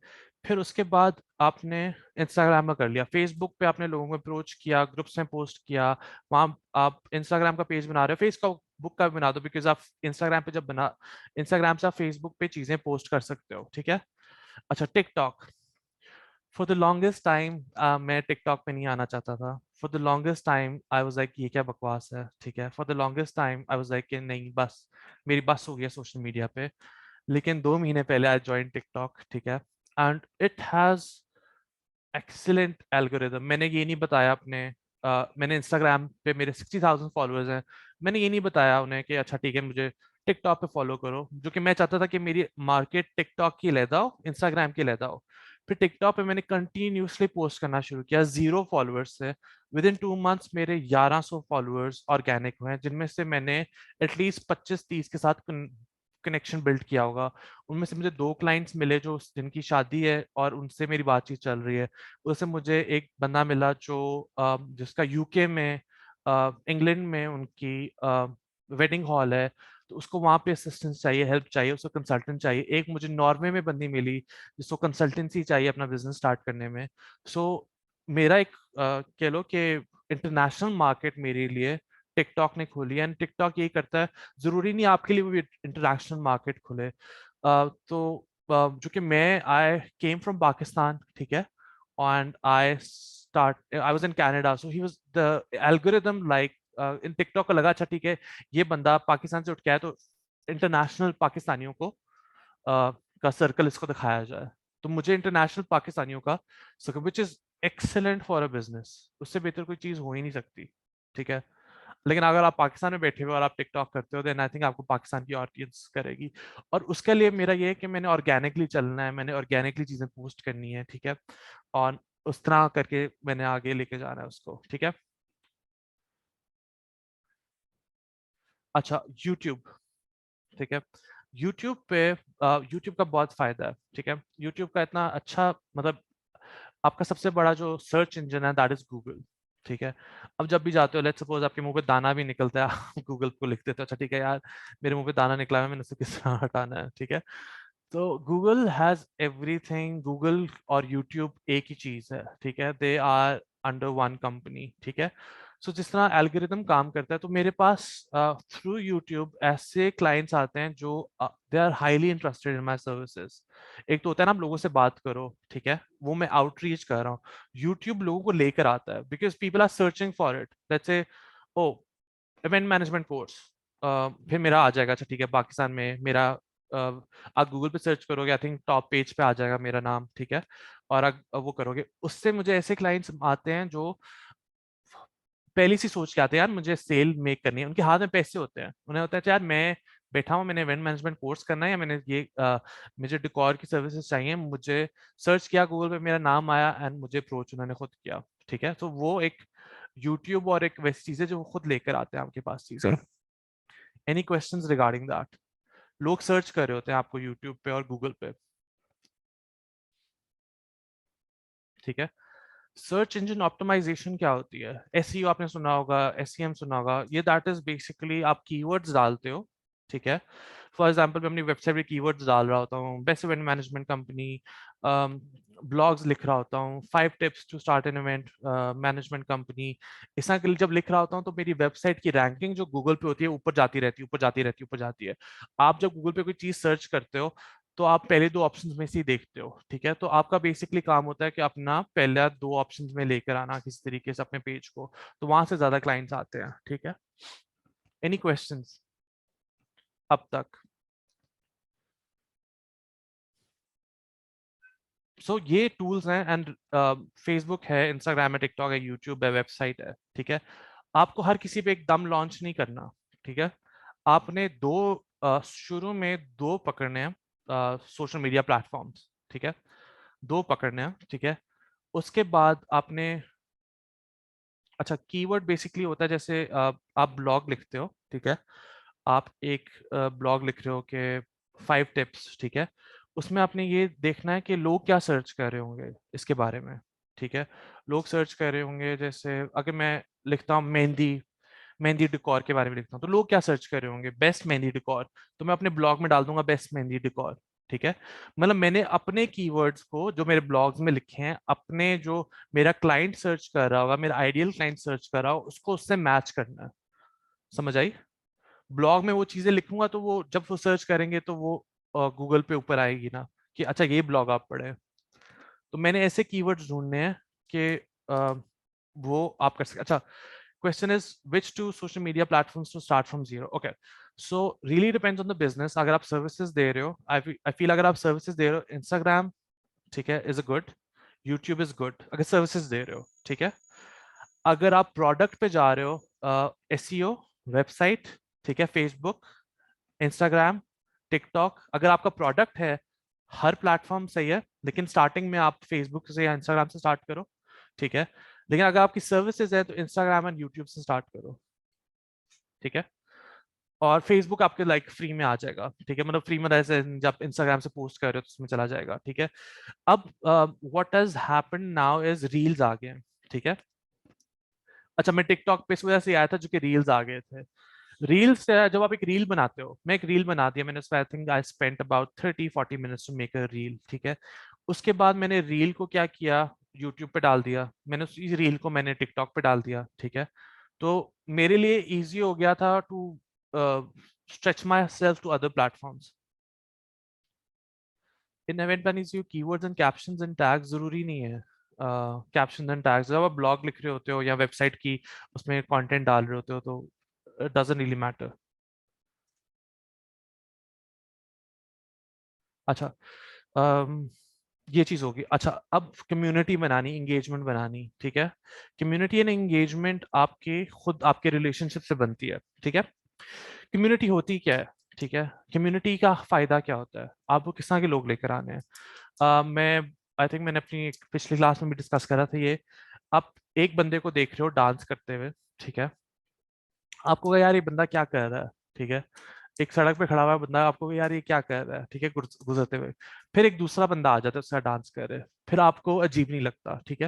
फिर उसके बाद आपने इंस्टाग्राम का कर लिया, फेसबुक पे आपने लोगों को अप्रोच किया, ग्रुप्स में पोस्ट किया, वहाँ आप इंस्टाग्राम का पेज बना रहे हो, फेसबुक का भी बना दो, बिकॉज आप इंस्टाग्राम पे जब बना, इंस्टाग्राम से आप फेसबुक पे चीजें पोस्ट कर सकते हो, ठीक है। अच्छा, TikTok, for the longest time मैं टिकटॉक पे नहीं आना चाहता था। For the longest time I was like ये क्या बकवास है, ठीक है। For the longest time I was like कि नहीं, बस मेरी बस हो गया सोशल मीडिया पे। लेकिन 2 महीने पहले आई ज्वाइन टिकटॉक, ठीक है। And it has excellent algorithm. मैंने ये नहीं बताया अपने मैंने इंस्टाग्राम पे मेरे 60,000 फॉलोअर्स हैं, मैंने ये नहीं बताया उन्हें कि अच्छा ठीक है मुझे टिकटॉक पे फॉलो करो, जो कि मैं चाहता था कि मेरी मार्केट टिकटॉक की लेदा हो, इंस्टाग्राम की लेदा हो। फिर टिकटॉक पे मैंने कंटिन्यूसली पोस्ट करना शुरू किया, 0 फॉलोअर्स से विद इन 2 मंथ्स मेरे 1100 फॉलोअर्स ऑर्गेनिक हुए हैं, जिनमें से मैंने एटलीस्ट 25-30 के साथ कनेक्शन बिल्ड किया होगा। उनमें से मुझे 2 क्लाइंट्स मिले जो जिनकी शादी है और उनसे मेरी बातचीत चल रही है। उससे मुझे एक बंदा मिला जो जिसका यूके में इंग्लैंड में उनकी वेडिंग हॉल है, तो उसको वहाँ पे असिस्टेंस चाहिए, हेल्प चाहिए, उसको कंसल्टेंट चाहिए। एक मुझे नॉर्वे में बंदी मिली जिसको कंसल्टेंसी चाहिए अपना बिजनेस स्टार्ट करने में। सो मेरा एक कह लो कि इंटरनेशनल मार्केट मेरे लिए टिकटॉक ने खोली है, एंड टिकटॉक यही करता है, जरूरी नहीं आपके लिए वो इंटरनेशनल मार्केट खुले। तो जो कि मैं आई केम फ्रॉम पाकिस्तान, ठीक है, and I was in Canada, so he was the algorithm like in TikTok को लगा अच्छा ठीक है ये बंदा पाकिस्तान से उठ के आया, तो इंटरनेशनल पाकिस्तानियों को का सर्कल इसको दिखाया जाए। तो मुझे इंटरनेशनल पाकिस्तानियों का circle, which is excellent for a business, उससे बेहतर कोई चीज हो ही नहीं सकती, ठीक है। लेकिन अगर आप पाकिस्तान में बैठे हुए और आप टिकटॉक करते हो, देन आई थिंक आपको पाकिस्तान की ऑडियंस करेगी। और उसके लिए मेरा ये है कि मैंने ऑर्गेनिकली चलना है, मैंने ऑर्गेनिकली चीजें पोस्ट करनी है, ठीक है, और उस तरह करके मैंने आगे लेके जाना है उसको, ठीक है। अच्छा, यूट्यूब, ठीक है। यूट्यूब पे यूट्यूब का बहुत फायदा है, ठीक है। यूट्यूब का इतना अच्छा मतलब आपका सबसे बड़ा जो सर्च इंजन है दैट इज गूगल, ठीक है। अब जब भी जाते हो, लेट्स सपोज आपके मुंह पे दाना भी निकलता है, आप गूगल को लिख देते हो अच्छा ठीक है यार मेरे मुंह पे दाना निकला है, मैंने उसे किस तरह हटाना है, ठीक है। तो गूगल हैज एवरीथिंग, गूगल और यूट्यूब एक ही चीज है, ठीक है, they are under one company, ठीक है। सो जिस तरह एल्गोरिदम काम करता है, तो मेरे पास थ्रू यूट्यूब ऐसे क्लाइंट्स आते हैं जो they are highly interested in my services. एक तो होता है ना आप लोगों से बात करो, ठीक है, वो मैं आउटरीच कर रहा हूँ। यूट्यूब लोगों को लेकर आता है because people are searching for it, let's say oh event management course, फिर मेरा आ जाएगा अच्छा ठीक है पाकिस्तान में मेरा आप गूगल पे सर्च करोगे, आई थिंक टॉप पेज पे आ जाएगा मेरा नाम, ठीक है। और वो करोगे, उससे मुझे ऐसे क्लाइंट्स आते हैं जो पहले से सोच के आते हैं यार मुझे सेल मेक करनी है, उनके हाथ में पैसे होते हैं, उन्हें होता है यार मैं बैठा हूँ, मैंने इवेंट मैनेजमेंट कोर्स करना है, या मैंने ये मुझे डिकॉर की सर्विसेज चाहिए, मुझे सर्च किया गूगल पे, मेरा नाम आया एंड मुझे अप्रोच उन्होंने खुद किया, ठीक है। तो वो एक यूट्यूब और एक वैसी चीज है जो वो खुद लेकर आते हैं आपके पास चीजें। Any questions regarding that? लोग सर्च कर रहे होते हैं आपको यूट्यूब पे और गूगल पे, ठीक है। सर्च इंजन ऑप्टिमाइजेशन क्या होती है? एसईओ आपने सुना होगा, एसईएम सुना होगा, ये दैट इज बेसिकली आप कीवर्ड्स डालते हो, ठीक है। फॉर एग्जांपल मैं अपनी वेबसाइट पे कीवर्ड्स डाल रहा होता हूँ, best event management company, blogs लिख रहा होता हूँ, 5 tips to start an event management company, इस तरह के लिए जब लिख रहा होता हूँ तो मेरी वेबसाइट की रैंकिंग जो गूगल पे होती है ऊपर जाती रहती है, ऊपर जाती रहती है, ऊपर जाती है। आप जब गूगल पे कोई चीज सर्च करते हो तो आप पहले 2 ऑप्शंस में से ही देखते हो, ठीक है। तो आपका बेसिकली काम होता है कि अपना पहला 2 ऑप्शंस में लेकर आना किसी तरीके से अपने पेज को, तो वहां से ज्यादा क्लाइंट्स आते हैं, ठीक है। एनी क्वेश्चंस अब तक? ये टूल्स हैं, एंड फेसबुक है, इंस्टाग्राम है, टिकटॉक है, यूट्यूब है, वेबसाइट है, ठीक है। आपको हर किसी पे एकदम लॉन्च नहीं करना, ठीक है। आपने शुरू में 2 पकड़ने हैं सोशल मीडिया प्लेटफॉर्म्स, ठीक है, 2 पकड़ने हैं, ठीक है। उसके बाद आपने अच्छा कीवर्ड बेसिकली होता है जैसे आप ब्लॉग लिखते हो, ठीक है, आप एक ब्लॉग लिख रहे हो कि 5 टिप्स, ठीक है। उसमें आपने ये देखना है कि लोग क्या सर्च कर रहे होंगे इसके बारे में, ठीक है। लोग सर्च कर रहे होंगे, जैसे अगर मैं लिखता हूँ मेहंदी, मेहंदी डिकॉर के बारे में लिखता हूँ, तो लोग क्या सर्च कर रहे होंगे, बेस्ट मेहंदी डिकॉर, तो मैं अपने ब्लॉग में डाल दूंगा बेस्ट मेहंदी डिकॉर, ठीक है। मतलब मैंने अपने कीवर्ड्स को जो मेरे ब्लॉग्स में लिखे हैं, अपने जो मेरा क्लाइंट सर्च कर रहा होगा, मेरा आइडियल क्लाइंट सर्च कर रहा हो, उसको उससे मैच करना है, समझ आई? ब्लॉग में वो चीजें लिखूंगा तो वो जब वो सर्च करेंगे तो वो गूगल पे ऊपर आएगी ना कि अच्छा ये ब्लॉग आप पढ़े। तो मैंने ऐसे कीवर्ड्स ढूंढने हैं कि वो आप कर सकते। अच्छा, question is which two social media platforms to start from zero? Okay, so really depends on the business. अगर आप services दे रहे हो, I feel अगर आप services दे रहे हो, Instagram, ठीक है, is a good, YouTube is good अगर सर्विसेज दे रहे हो, ठीक है। अगर आप प्रोडक्ट पे जा रहे हो, एसईओ, वेबसाइट, ठीक है, फेसबुक, इंस्टाग्राम, टिकटॉक, अगर आपका प्रोडक्ट है, हर प्लेटफॉर्म सही है, लेकिन स्टार्टिंग में आप फेसबुक से या इंस्टाग्राम से स्टार्ट करो, ठीक है। लेकिन अगर आपकी सर्विसेज है तो इंस्टाग्राम एंड यूट्यूब से स्टार्ट करो, ठीक है। और फेसबुक आपके लाइक फ्री में आ जाएगा, ठीक है, मतलब फ्री में ऐसे जब इंस्टाग्राम से पोस्ट कर रहे हो तो उसमें चला जाएगा, ठीक है। अब what has happened now is reels आ गए हैं, ठीक है। अच्छा, मैं टिकटॉक पे इस वजह से आया था जो कि रील्स आ गए थे। रील्स जब आप एक रील बनाते हो, मैं एक रील बना दिया मैंने, I think I spent about 30-40 minutes to make a reel, ठीक है। उसके बाद मैंने रील को क्या किया, यूट्यूब पे डाल दिया मैंने, इस रील को मैंने टिकटॉक पे डाल दिया, ठीक है। तो मेरे लिए इजी हो गया था to stretch my self to other platforms. In event planning you keywords and captions and tags जरूरी नहीं है। कैप्शन एंड टैग्स जब आप ब्लॉग लिख रहे होते हो या वेबसाइट की उसमें कंटेंट डाल रहे होते हो तो it doesn't really matter। अच्छा, अम, ये चीज होगी। अच्छा, अब कम्युनिटी बनानी, एंगेजमेंट बनानी, ठीक है। कम्युनिटी एंड एंगेजमेंट आपके खुद आपके रिलेशनशिप से बनती है, ठीक है। कम्युनिटी होती क्या है, ठीक है। कम्युनिटी का फायदा क्या होता है, आपको किस तरह के लोग लेकर आने हैं। मैं आई थिंक मैंने अपनी एक पिछली क्लास में भी डिस्कस करा था ये। आप एक बंदे को देख रहे हो डांस करते हुए, ठीक है। आपको कहा, यार ये बंदा क्या कर रहा है, ठीक है। एक सड़क पे खड़ा हुआ बंदा, आपको कहा, यार ये क्या कर रहा है, ठीक है, गुजरते हुए। फिर एक दूसरा बंदा आ जाता है, उसका डांस कर रहे, फिर आपको अजीब नहीं लगता, ठीक है।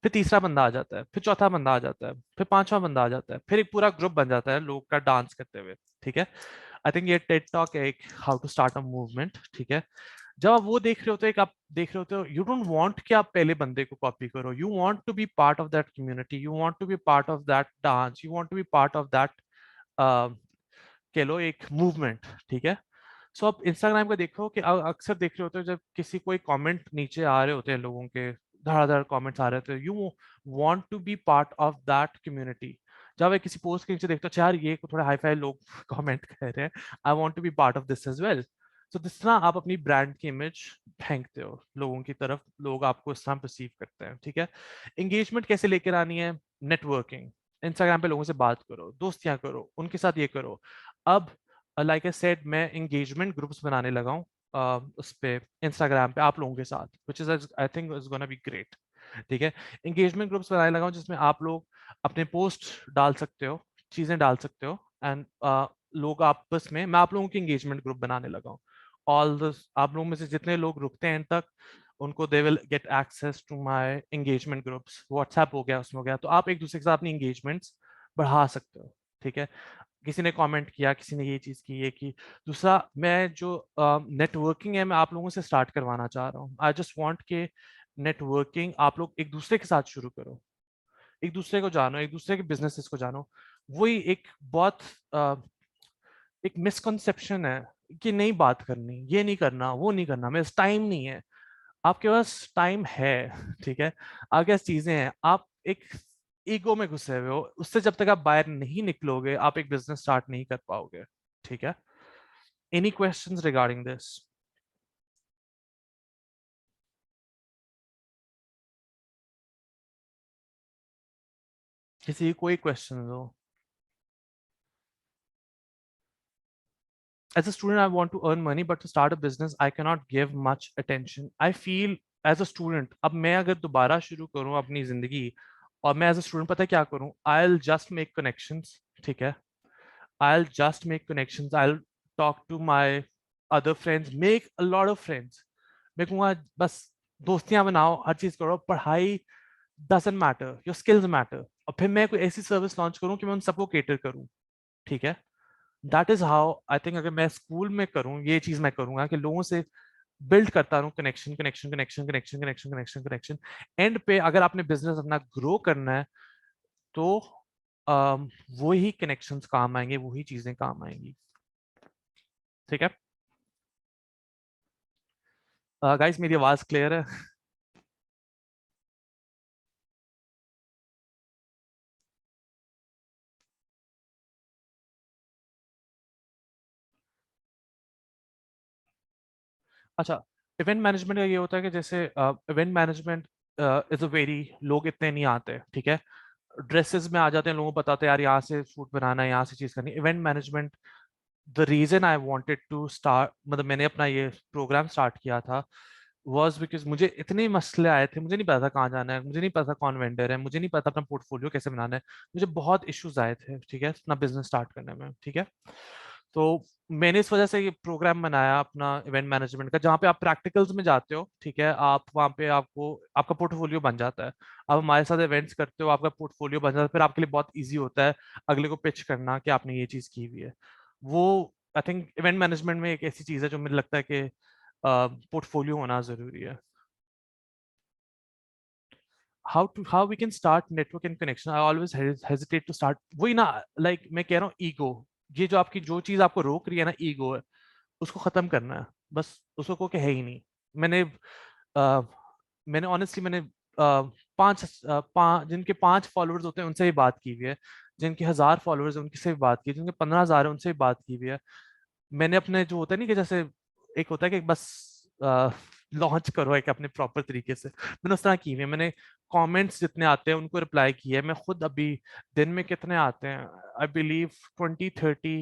फिर तीसरा बंदा आ जाता है, फिर चौथा बंदा आ जाता है, फिर पांचवा बंदा आ जाता है, फिर एक पूरा ग्रुप बन जाता है लोग का डांस करते हुए, ठीक है। आई थिंक ये टेड टॉक है एक, how to start a movement, ठीक है। जब आप वो देख रहे होते हो, एक आप देख रहे होते हो, यू डोंट वांट कि आप पहले बंदे को कॉपी करो, you want to be part of that community, you want to be part of that dance, you want to be part of that कह लो एक मूवमेंट, ठीक है। सो आप इंस्टाग्राम का देखो कि अक्सर देख रहे होते हो जब किसी कोई कमेंट नीचे आ रहे होते हैं लोगों के, धड़ाधड़ कमेंट्स आ रहे होते हैं, you want to be part of that community. जब मैं किसी पोस्ट के नीचे देखता हूँ, "अच्छा यार ये थोड़ा हाई फाई लोग कमेंट कर रहे हैं, I want to be part of this as well". तो जिस तरह आप अपनी ब्रांड की इमेज फेंकते हो लोगों की तरफ, लोग आपको इस तरह परसीव करते हैं, ठीक है। एंगेजमेंट कैसे लेकर आनी है, नेटवर्किंग, इंस्टाग्राम पे लोगों से बात करो, दोस्तियां करो, उनके साथ ये करो। अब लाइक आई सेड, मैं एंगेजमेंट ग्रुप्स बनाने लगा हूँ उस पे, इंस्टाग्राम पे आप लोगों के साथ, which is I think is gonna be great, ठीक है। एंगेजमेंट ग्रुप्स बनाने लगा हूँ जिसमें आप लोग अपने पोस्ट डाल सकते हो, चीजें डाल सकते हो, एंड लोग आपस में, मैं आप लोगों की एंगेजमेंट ग्रुप बनाने लगा हूँ। ऑल द आप लोगों में से जितने लोग रुकते हैं एंड तक, उनको they will get access to my engagement groups. WhatsApp हो गया, उसमें हो गया, तो आप एक दूसरे के साथ अपनी एंगेजमेंट्स बढ़ा सकते हो, ठीक है। किसी ने कमेंट किया, किसी ने ये चीज की, ये की। दूसरा, मैं जो नेटवर्किंग है मैं आप लोगों से स्टार्ट करवाना चाह रहा हूँ। आई जस्ट वांट के नेटवर्किंग आप लोग एक दूसरे के साथ शुरू करो, एक दूसरे को जानो, एक दूसरे के बिजनेसेस को जानो। वही एक बहुत अ, एक मिसकंसेप्शन है कि नहीं बात करनी, ये नहीं करना, वो नहीं करना, मेरे पास टाइम नहीं है। आपके पास टाइम है, ठीक है। आपके पास चीजें हैं, आप एक ईगो में घुसे हुए हो, उससे जब तक आप बाहर नहीं निकलोगे आप एक बिजनेस स्टार्ट नहीं कर पाओगे, ठीक है। Any questions regarding this? किसी की कोई क्वेश्चन हो? As a student I want to earn money, but to start a business I cannot give much attention. I feel as a student, अब मैं अगर दोबारा शुरू करूं अपनी जिंदगी, और मैं एज अ स्टूडेंट पता है क्या करूं, I'll just make connections, ठीक है। I'll just make connections, I'll talk to my other friends, make a lot of friends। मैं कहूँगा बस दोस्तियां बनाओ, हर चीज करो, पढ़ाई doesn't matter, your skills matter. और फिर मैं कोई ऐसी सर्विस लॉन्च करूँ कि मैं उन सबको केटर करूँ, ठीक है। That is how I think, अगर मैं स्कूल में करूँ ये चीज मैं करूंगा कि लोगों से बिल्ड करता रहूं, connection connection connection connection connection connection connection. And पे अगर आपने बिजनेस अपना ग्रो करना है तो वही कनेक्शंस काम आएंगे, वही चीजें काम आएंगी, ठीक है। गाइस मेरी आवाज क्लियर है? अच्छा, इवेंट मैनेजमेंट का ये होता है कि जैसे event management is a very, लोग इतने नहीं आते, ठीक है। ड्रेसेस में आ जाते हैं, लोगों को बताते हैं यार यहाँ से शूट बनाना है, यहाँ से चीज करनी है। Event management, the reason I wanted to start, मतलब मैंने अपना ये प्रोग्राम स्टार्ट किया था वॉज बिकॉज मुझे इतने मसले आए थे, मुझे नहीं पता था कहाँ जाना है, मुझे नहीं पता कौन वेंडर है, मुझे नहीं पता अपना पोर्टफोलियो कैसे बनाना है, मुझे बहुत इश्यूज आए थे, ठीक है, अपना बिजनेस स्टार्ट करने में, ठीक है। तो मैंने इस वजह से ये प्रोग्राम बनाया अपना इवेंट मैनेजमेंट का, जहाँ पे आप प्रैक्टिकल्स में जाते हो, ठीक है, आप वहाँ पे आपको आपका पोर्टफोलियो बन जाता है। आप हमारे साथ इवेंट्स करते हो, आपका पोर्टफोलियो बन जाता है, फिर आपके लिए बहुत ईजी होता है अगले को पिच करना कि आपने ये चीज़ की हुई है। वो आई थिंक इवेंट मैनेजमेंट में एक ऐसी चीज़ है जो मुझे लगता है कि पोर्टफोलियो होना ज़रूरी है। How we can start network and connection, I always hesitate to start, वही ना, like मैं कह रहा हूँ ईगो, ये जो आपकी जो चीज आपको रोक रही है ना, ईगो है, उसको खत्म करना है बस, उसको को के है ही नहीं। मैंने मैंने ऑनेस्टली मैंने जिनके 5 फॉलोअर्स होते हैं उनसे भी बात की हुई है, जिनके 1000 फॉलोअर्स हैं उनसे भी बात की है, जिनके 15,000 है उनसे भी बात की हुई है। मैंने अपने जो होता है नहीं कि जैसे एक होता है कि बस लॉन्च करो एक अपने प्रॉपर तरीके से, मैंने उस तरह की हुई है। मैंने कमेंट्स जितने आते हैं उनको रिप्लाई किया है। मैं खुद अभी दिन में कितने आते हैं, आई बिलीव 20-30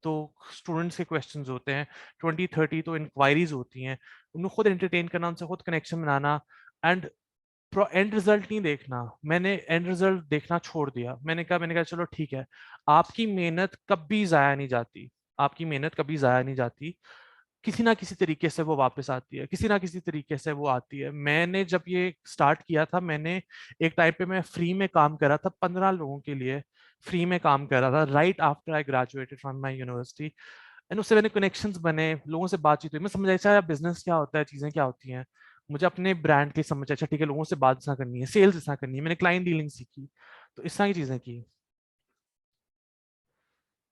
तो स्टूडेंट्स के क्वेश्चंस होते हैं, 20-30 तो इंक्वायरीज होती हैं, उनको खुद एंटरटेन करना, उनसे खुद connection banana. And and result नहीं देखना, मैंने एंड रिजल्ट देखना छोड़ दिया। मैंने कहा चलो ठीक है, आपकी मेहनत कभी जाया नहीं जाती, आपकी मेहनत कभी जाया नहीं जाती, किसी ना किसी तरीके से वो वापस आती है, किसी ना किसी तरीके से वो आती है। मैंने जब ये स्टार्ट किया था, मैंने एक टाइम पे मैं फ्री में काम कर रहा था, 15 लोगों के लिए फ्री में काम कर रहा था, right after I graduated from my university. And उससे मैंने कनेक्शंस बने, लोगों से बातचीत हुई, मैं समझ आया बिजनेस क्या होता है, चीजें क्या होती हैं। मुझे अपने ब्रांड की समझ, अच्छा ठीक है, लोगों से बात इस तरह करनी है, सेल्स इस तरह करनी है, मैंने क्लाइंट डीलिंग सीखी, तो इस तरह की चीजें की।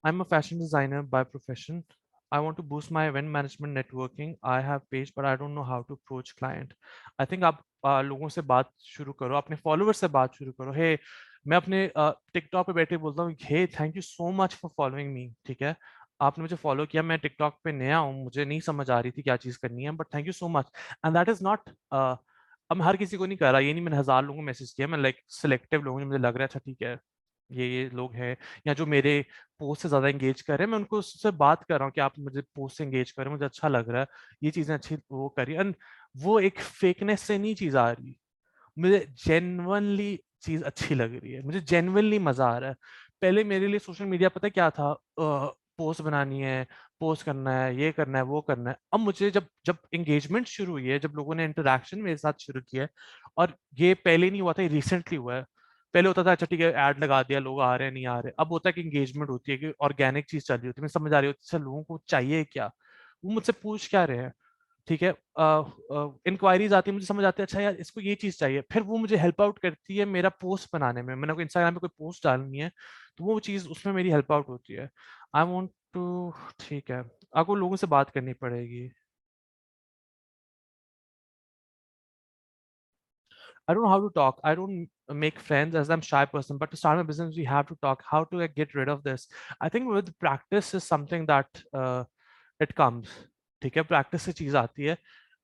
I'm a fashion designer by profession. I want to boost my event management networking. I have page, but I don't know how to approach client. I think आप लोगों से बात शुरू करो, अपने फॉलोअर्स से बात शुरू करो। हे, मैं अपने टिकटॉक पे बैठे बोलता हूँ, hey thank you so much for following me, ठीक है, आपने मुझे फॉलो किया, मैं टिकटॉक पे नया हूँ, मुझे नहीं समझ आ रही थी क्या चीज़ करनी है, but thank you so much. And that is not, अब मैं हर किसी को नहीं कर रहा, ये नहीं मैंने 1000 लोगों को मैसेज किया, मैं लाइक सिलेक्टिव लोगों, मुझे लग रहा है अच्छा ठीक है, ये लोग हैं, या जो मेरे पोस्ट से ज्यादा एंगेज कर रहे हैं, मैं उनको उससे बात कर रहा हूँ कि आप मुझे पोस्ट से एंगेज करें, मुझे अच्छा लग रहा है, ये चीजें अच्छी वो करिए। एंड वो एक फेकनेस से नहीं चीज आ रही, मुझे जेन्युइनली चीज अच्छी लग रही है, मुझे जेन्युइनली मजा आ रहा है। पहले मेरे लिए सोशल मीडिया पता है क्या था, पोस्ट बनानी है, पोस्ट करना है, ये करना है, वो करना है। अब मुझे जब जब एंगेजमेंट शुरू हुई है, जब लोगों ने इंटरेक्शन मेरे साथ शुरू किया है, और ये पहले नहीं हुआ था, ये रिसेंटली हुआ है। पहले होता था अच्छा ठीक है, ऐड लगा दिया, लोग आ रहे हैं नहीं आ रहे, अब होता है कि एंगेजमेंट होती है, कि ऑर्गेनिक चीज चल रही होती है, मैं समझ आ रही होती है अच्छा लोगों को चाहिए क्या, वो मुझसे पूछ क्या रहे हैं, ठीक है। इंक्वायरीज आती है, मुझे समझ आती है अच्छा यार इसको ये चीज चाहिए, फिर वो मुझे हेल्प आउट करती है मेरा पोस्ट बनाने में, मैंने इंस्टाग्राम पे कोई पोस्ट डालनी है, तो वो चीज उसमें मेरी हेल्प आउट होती है। आई वांट टू, ठीक है, आपको लोगों से बात करनी पड़ेगी। I don't know how to talk. I don't make friends as I'm shy person. But to start my business, we have to talk. How to get rid of this? I think with practice is something that it comes. ठीक है, practice से चीज आती है।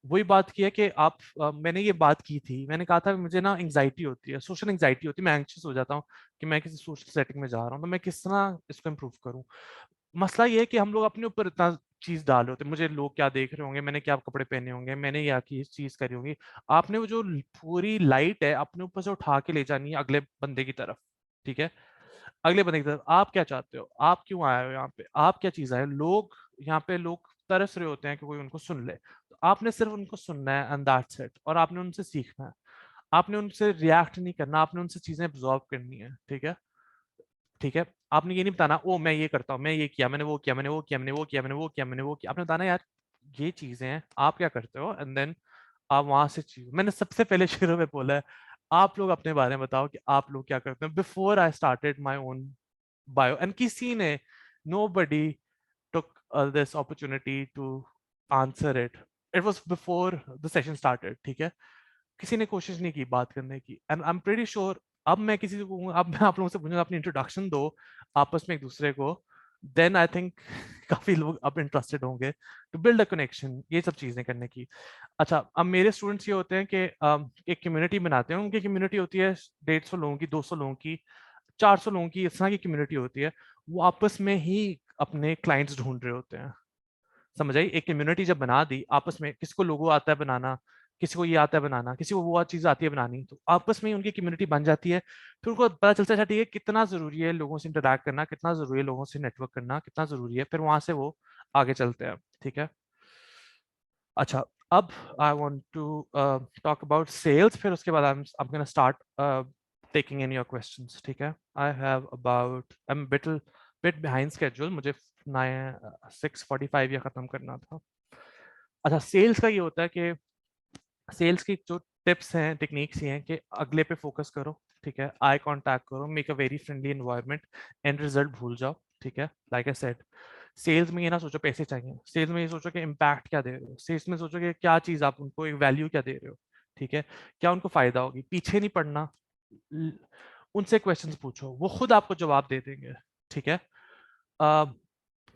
वही बात की है कि आप मैंने ये बात की थी, मैंने कहा था मुझे ना एंग्जाइटी होती है, सोशल एंग्जाइटी होती है, मैं एंग्शियस हो जाता हूँ कि मैं किसी सोशल सेटिंग में जा रहा हूँ, तो मैं किस तरह इसको इम्प्रूव करूँ। मसला ये है कि हम लोग अपने ऊपर इतना चीज डाल रहे होते हैं, मुझे लोग क्या देख रहे होंगे, मैंने क्या कपड़े पहने होंगे, मैंने क्या की चीज करी होगी। आपने वो जो पूरी लाइट है अपने ऊपर से उठा के ले जानी है अगले बंदे की तरफ, ठीक है, अगले बंदे की तरफ। आप क्या चाहते हो, आप क्यों आए हो यहाँ पे, आप क्या चीज है, लोग यहाँ पे लोग तरस रहे होते हैं कि कोई उनको सुन ले, तो आपने सिर्फ उनको सुनना है एंड दैट्स इट, और आपने उनसे सीखना है, आपने उनसे रिएक्ट नहीं करना, आपने उनसे चीजें एब्जॉर्ब करनी है, ठीक है। ठीक है, आपने ये नहीं बताना ओ मैं ये करता हूँ, मैं ये किया, मैंने वो किया, मैंने वो किया, मैंने वो किया, मैंने वो किया, मैंने वो किया, आपने बताना यार ये चीजें हैं, आप क्या करते हो, एंड देन आप वहां से चीज, मैंने सबसे पहले शुरू में बोला है आप लोग अपने बारे में बताओ कि आप लोग क्या करते हैं, before I started my own bio. And किसी ने, nobody took this opportunity to answer it. It was before the session started, ठीक है, किसी ने कोशिश नहीं की बात करने की। And I am pretty sure अब मैं किसी को कहूंगा, अब मैं आप लोगों से पूछूंगा अपनी इंट्रोडक्शन दो आपस में एक दूसरे को, देन आई थिंक काफी लोग अब इंटरेस्टेड होंगे टू बिल्ड अ कनेक्शन, ये सब चीजें करने की। अच्छा, अब मेरे स्टूडेंट्स ये होते हैं कि एक कम्युनिटी बनाते हैं, उनकी कम्युनिटी होती है 150 लोगों की, 200 लोगों की, 400 लोगों की, इस तरह की कम्युनिटी होती है। वो आपस में ही अपने क्लाइंट्स ढूंढ रहे होते हैं, समझ आई? एक कम्युनिटी जब बना दी आपस में, किसी को लोगो आता है बनाना, किसी को ये आता है बनाना, किसी को वो चीज आती है बनानी, तो आपस में ही उनकी कम्युनिटी बन जाती है। फिर उनको पता चलता है, अच्छा ठीक है, कितना जरूरी है लोगों से इंटरेक्ट करना, कितना जरूरी है लोगों से नेटवर्क करना, कितना जरूरी है, फिर वहां से वो आगे चलते हैं। ठीक है। अच्छा, अब I want to talk about sales, फिर उसके बाद I'm gonna start taking in your questions। ठीक है। I have about I'm bit behind schedule, मुझे 6:45 या खत्म करना था। अच्छा, सेल्स का ये होता है कि सेल्स की जो टिप्स हैं, टेक्निक्स ये हैं कि अगले पे फोकस करो। ठीक है। आई कांटेक्ट करो, make a very friendly environment, and result भूल जाओ। ठीक है। लाइक आई सेड, सेल्स में ये ना सोचो पैसे चाहिए, सेल्स में ये सोचो कि इम्पैक्ट क्या दे रहे हो, सेल्स में सोचो कि क्या चीज आप उनको एक वैल्यू क्या दे रहे हो। ठीक है। क्या उनको फायदा होगी, पीछे नहीं पड़ना। ल- उनसे क्वेश्चंस पूछो, वो खुद आपको जवाब दे देंगे। ठीक है। अ,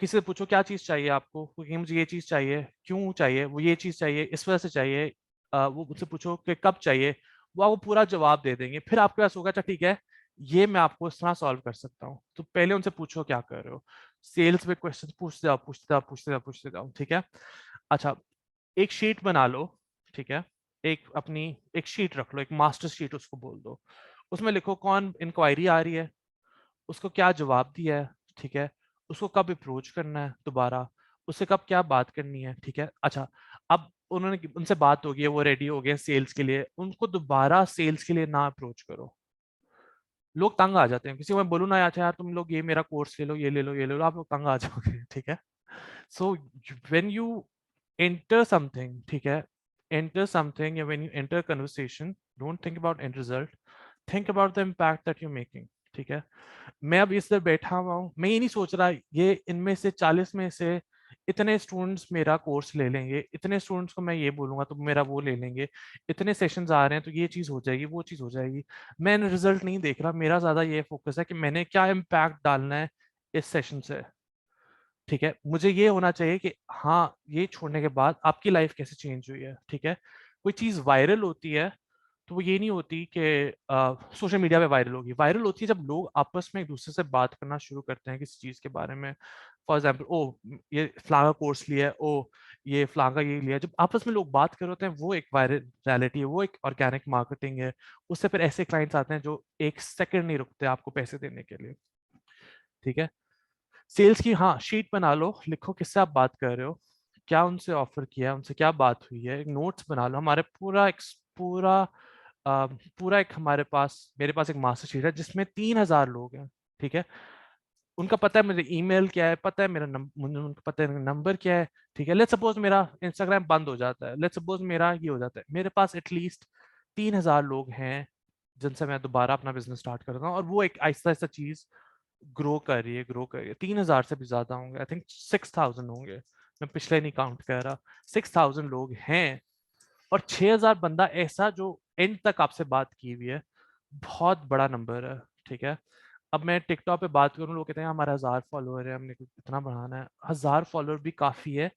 किसी से पूछो क्या चीज चाहिए आपको, क्योंकि मुझे ये चीज चाहिए, क्यों चाहिए, वो ये चीज चाहिए इस वजह से चाहिए। वो मुझसे पूछो कि कब चाहिए, वो आपको पूरा जवाब दे देंगे। फिर आपके पास होगा, अच्छा ठीक है, ये मैं आपको इस तरह सॉल्व कर सकता हूँ। तो पहले उनसे पूछो क्या कर रहे हो। सेल्स में क्वेश्चन पूछते जाओ, पूछते जाओ, पूछते जाओ, पूछते जाओ। ठीक है। अच्छा, एक शीट बना लो। ठीक है। एक शीट रख लो, एक मास्टर शीट उसको बोल दो। उसमें लिखो कौन इंक्वायरी आ रही है, उसको क्या जवाब दिया है। ठीक है। उसको कब अप्रोच करना है दोबारा, उससे कब क्या बात करनी है। ठीक है। अच्छा, अब उन्होंने उनसे बात हो गई है, वो रेडी हो गए सेल्स के लिए, उनको दोबारा सेल्स के लिए ना अप्रोच करो। लोग तंग आ जाते हैं, किसी को मैं बोलूँ ना, अच्छा यार तुम लोग ये मेरा कोर्स ले लो, ये ले लो, ये ले लो, आप लोग तंग आ जाओगे। ठीक है। So when you enter something, ठीक है, एंटर समथिंग या when you enter conversation, don't think about and result, think about the impact that you making. ठीक है। मैं अब इस तरह बैठा हुआ हूँ, मैं ये नहीं सोच रहा ये इनमें से 40 में से इतने स्टूडेंट्स मेरा कोर्स ले लेंगे, इतने स्टूडेंट्स को मैं ये बोलूंगा तो मेरा वो ले लेंगे, इतने सेशंस आ रहे हैं तो ये चीज हो जाएगी, वो चीज हो जाएगी। मैं रिजल्ट नहीं देख रहा, मेरा ज्यादा ये फोकस है कि मैंने क्या इम्पैक्ट डालना है इस सेशन से। ठीक है। मुझे ये होना चाहिए कि हाँ, ये छोड़ने के बाद आपकी लाइफ कैसे चेंज हुई है। ठीक है। कोई चीज वायरल होती है तो वो ये नहीं होती कि सोशल मीडिया पे वायरल होगी, वायरल होती है जब लोग आपस में एक दूसरे से बात करना शुरू करते हैं किसी चीज के बारे में। फॉर एग्जाम्पल, ओ ये फलां का कोर्स लिया है, ओ ये फलां का ये लिया है, जब आपस में लोग बात कर रहे होते हैं, वो एक वायरलिटी है, वो एक ऑर्गेनिक मार्केटिंग है। उससे फिर ऐसे क्लाइंट्स आते हैं जो एक सेकंड नहीं रुकते आपको पैसे देने के लिए। ठीक है। सेल्स की हाँ शीट बना लो, लिखो किससे आप बात कर रहे हो, क्या उनसे ऑफर किया है, उनसे क्या बात हुई है, एक नोट्स बना लो। हमारे पूरा पूरा एक हमारे पास मेरे पास एक मास्टर शीट है जिसमें 3,000 लोग हैं। ठीक है। उनका पता है मेरे ईमेल क्या है, पता है मेरा मुझे उनका पता है नंबर क्या है। ठीक है। लेट्स सपोज मेरा इंस्टाग्राम बंद हो जाता है, लेट्स सपोज मेरा ये हो जाता है, मेरे पास एटलीस्ट 3,000 लोग हैं जिनसे मैं दोबारा अपना बिजनेस स्टार्ट करता हूँ, और वो एक आहिस्ता आहिस्ता चीज ग्रो कर रही है, ग्रो कर रही है। 3,000 से भी ज्यादा होंगे, आई थिंक 6,000 होंगे, मैं पिछले नहीं काउंट कर रहा। 6,000 लोग हैं, और 6,000 बंदा ऐसा जो एंड तक आपसे बात की हुई है, बहुत बड़ा नंबर है। ठीक है। अब मैं टिकटॉक पे बात करूँ, लोग कहते हैं हमारा 1,000 फॉलोअर है, हमने इतना बढ़ाना है। 1,000 फॉलोअर भी काफी है।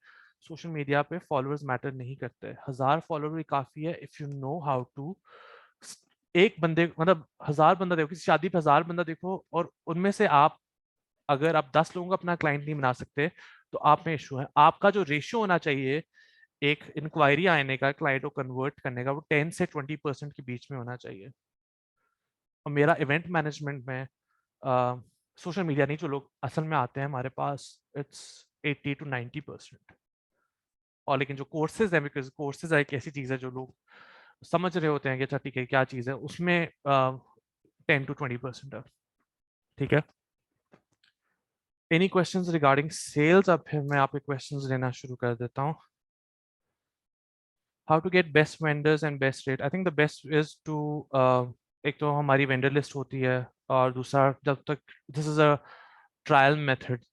सोशल मीडिया पे फॉलोअर्स मैटर नहीं करते, 1,000 फॉलोअर भी काफी है if you know how to. एक बंदे मतलब 1,000 बंदा देखो, किसी शादी पे 1,000 बंदा देखो, और उनमें से आप अगर आप 10 लोगों को अपना क्लाइंट नहीं बना सकते, तो आप में इशू है। आपका जो रेशियो होना चाहिए एक इंक्वायरी आने का, क्लाइंट को कन्वर्ट करने का, वो 10 से 20% के बीच में होना चाहिए। और मेरा इवेंट मैनेजमेंट में सोशल मीडिया नहीं, जो लोग असल में आते हैं हमारे पास, इट्स 80 to 90%। और लेकिन जो कोर्सेज हैं, बिकॉज कोर्सेज एक ऐसी चीज है जो लोग समझ रहे होते हैं कि अच्छा ठीक है क्या चीज है, उसमें 10 to 20% है। ठीक है। Any questions regarding sales? अब फिर मैं आपके क्वेश्चंस लेना शुरू कर देता हूँ। How to get best vendors and best rate? I think the best is to, एक तो हमारी वेंडर लिस्ट होती है, और दूसरा जब तक this is a trial method.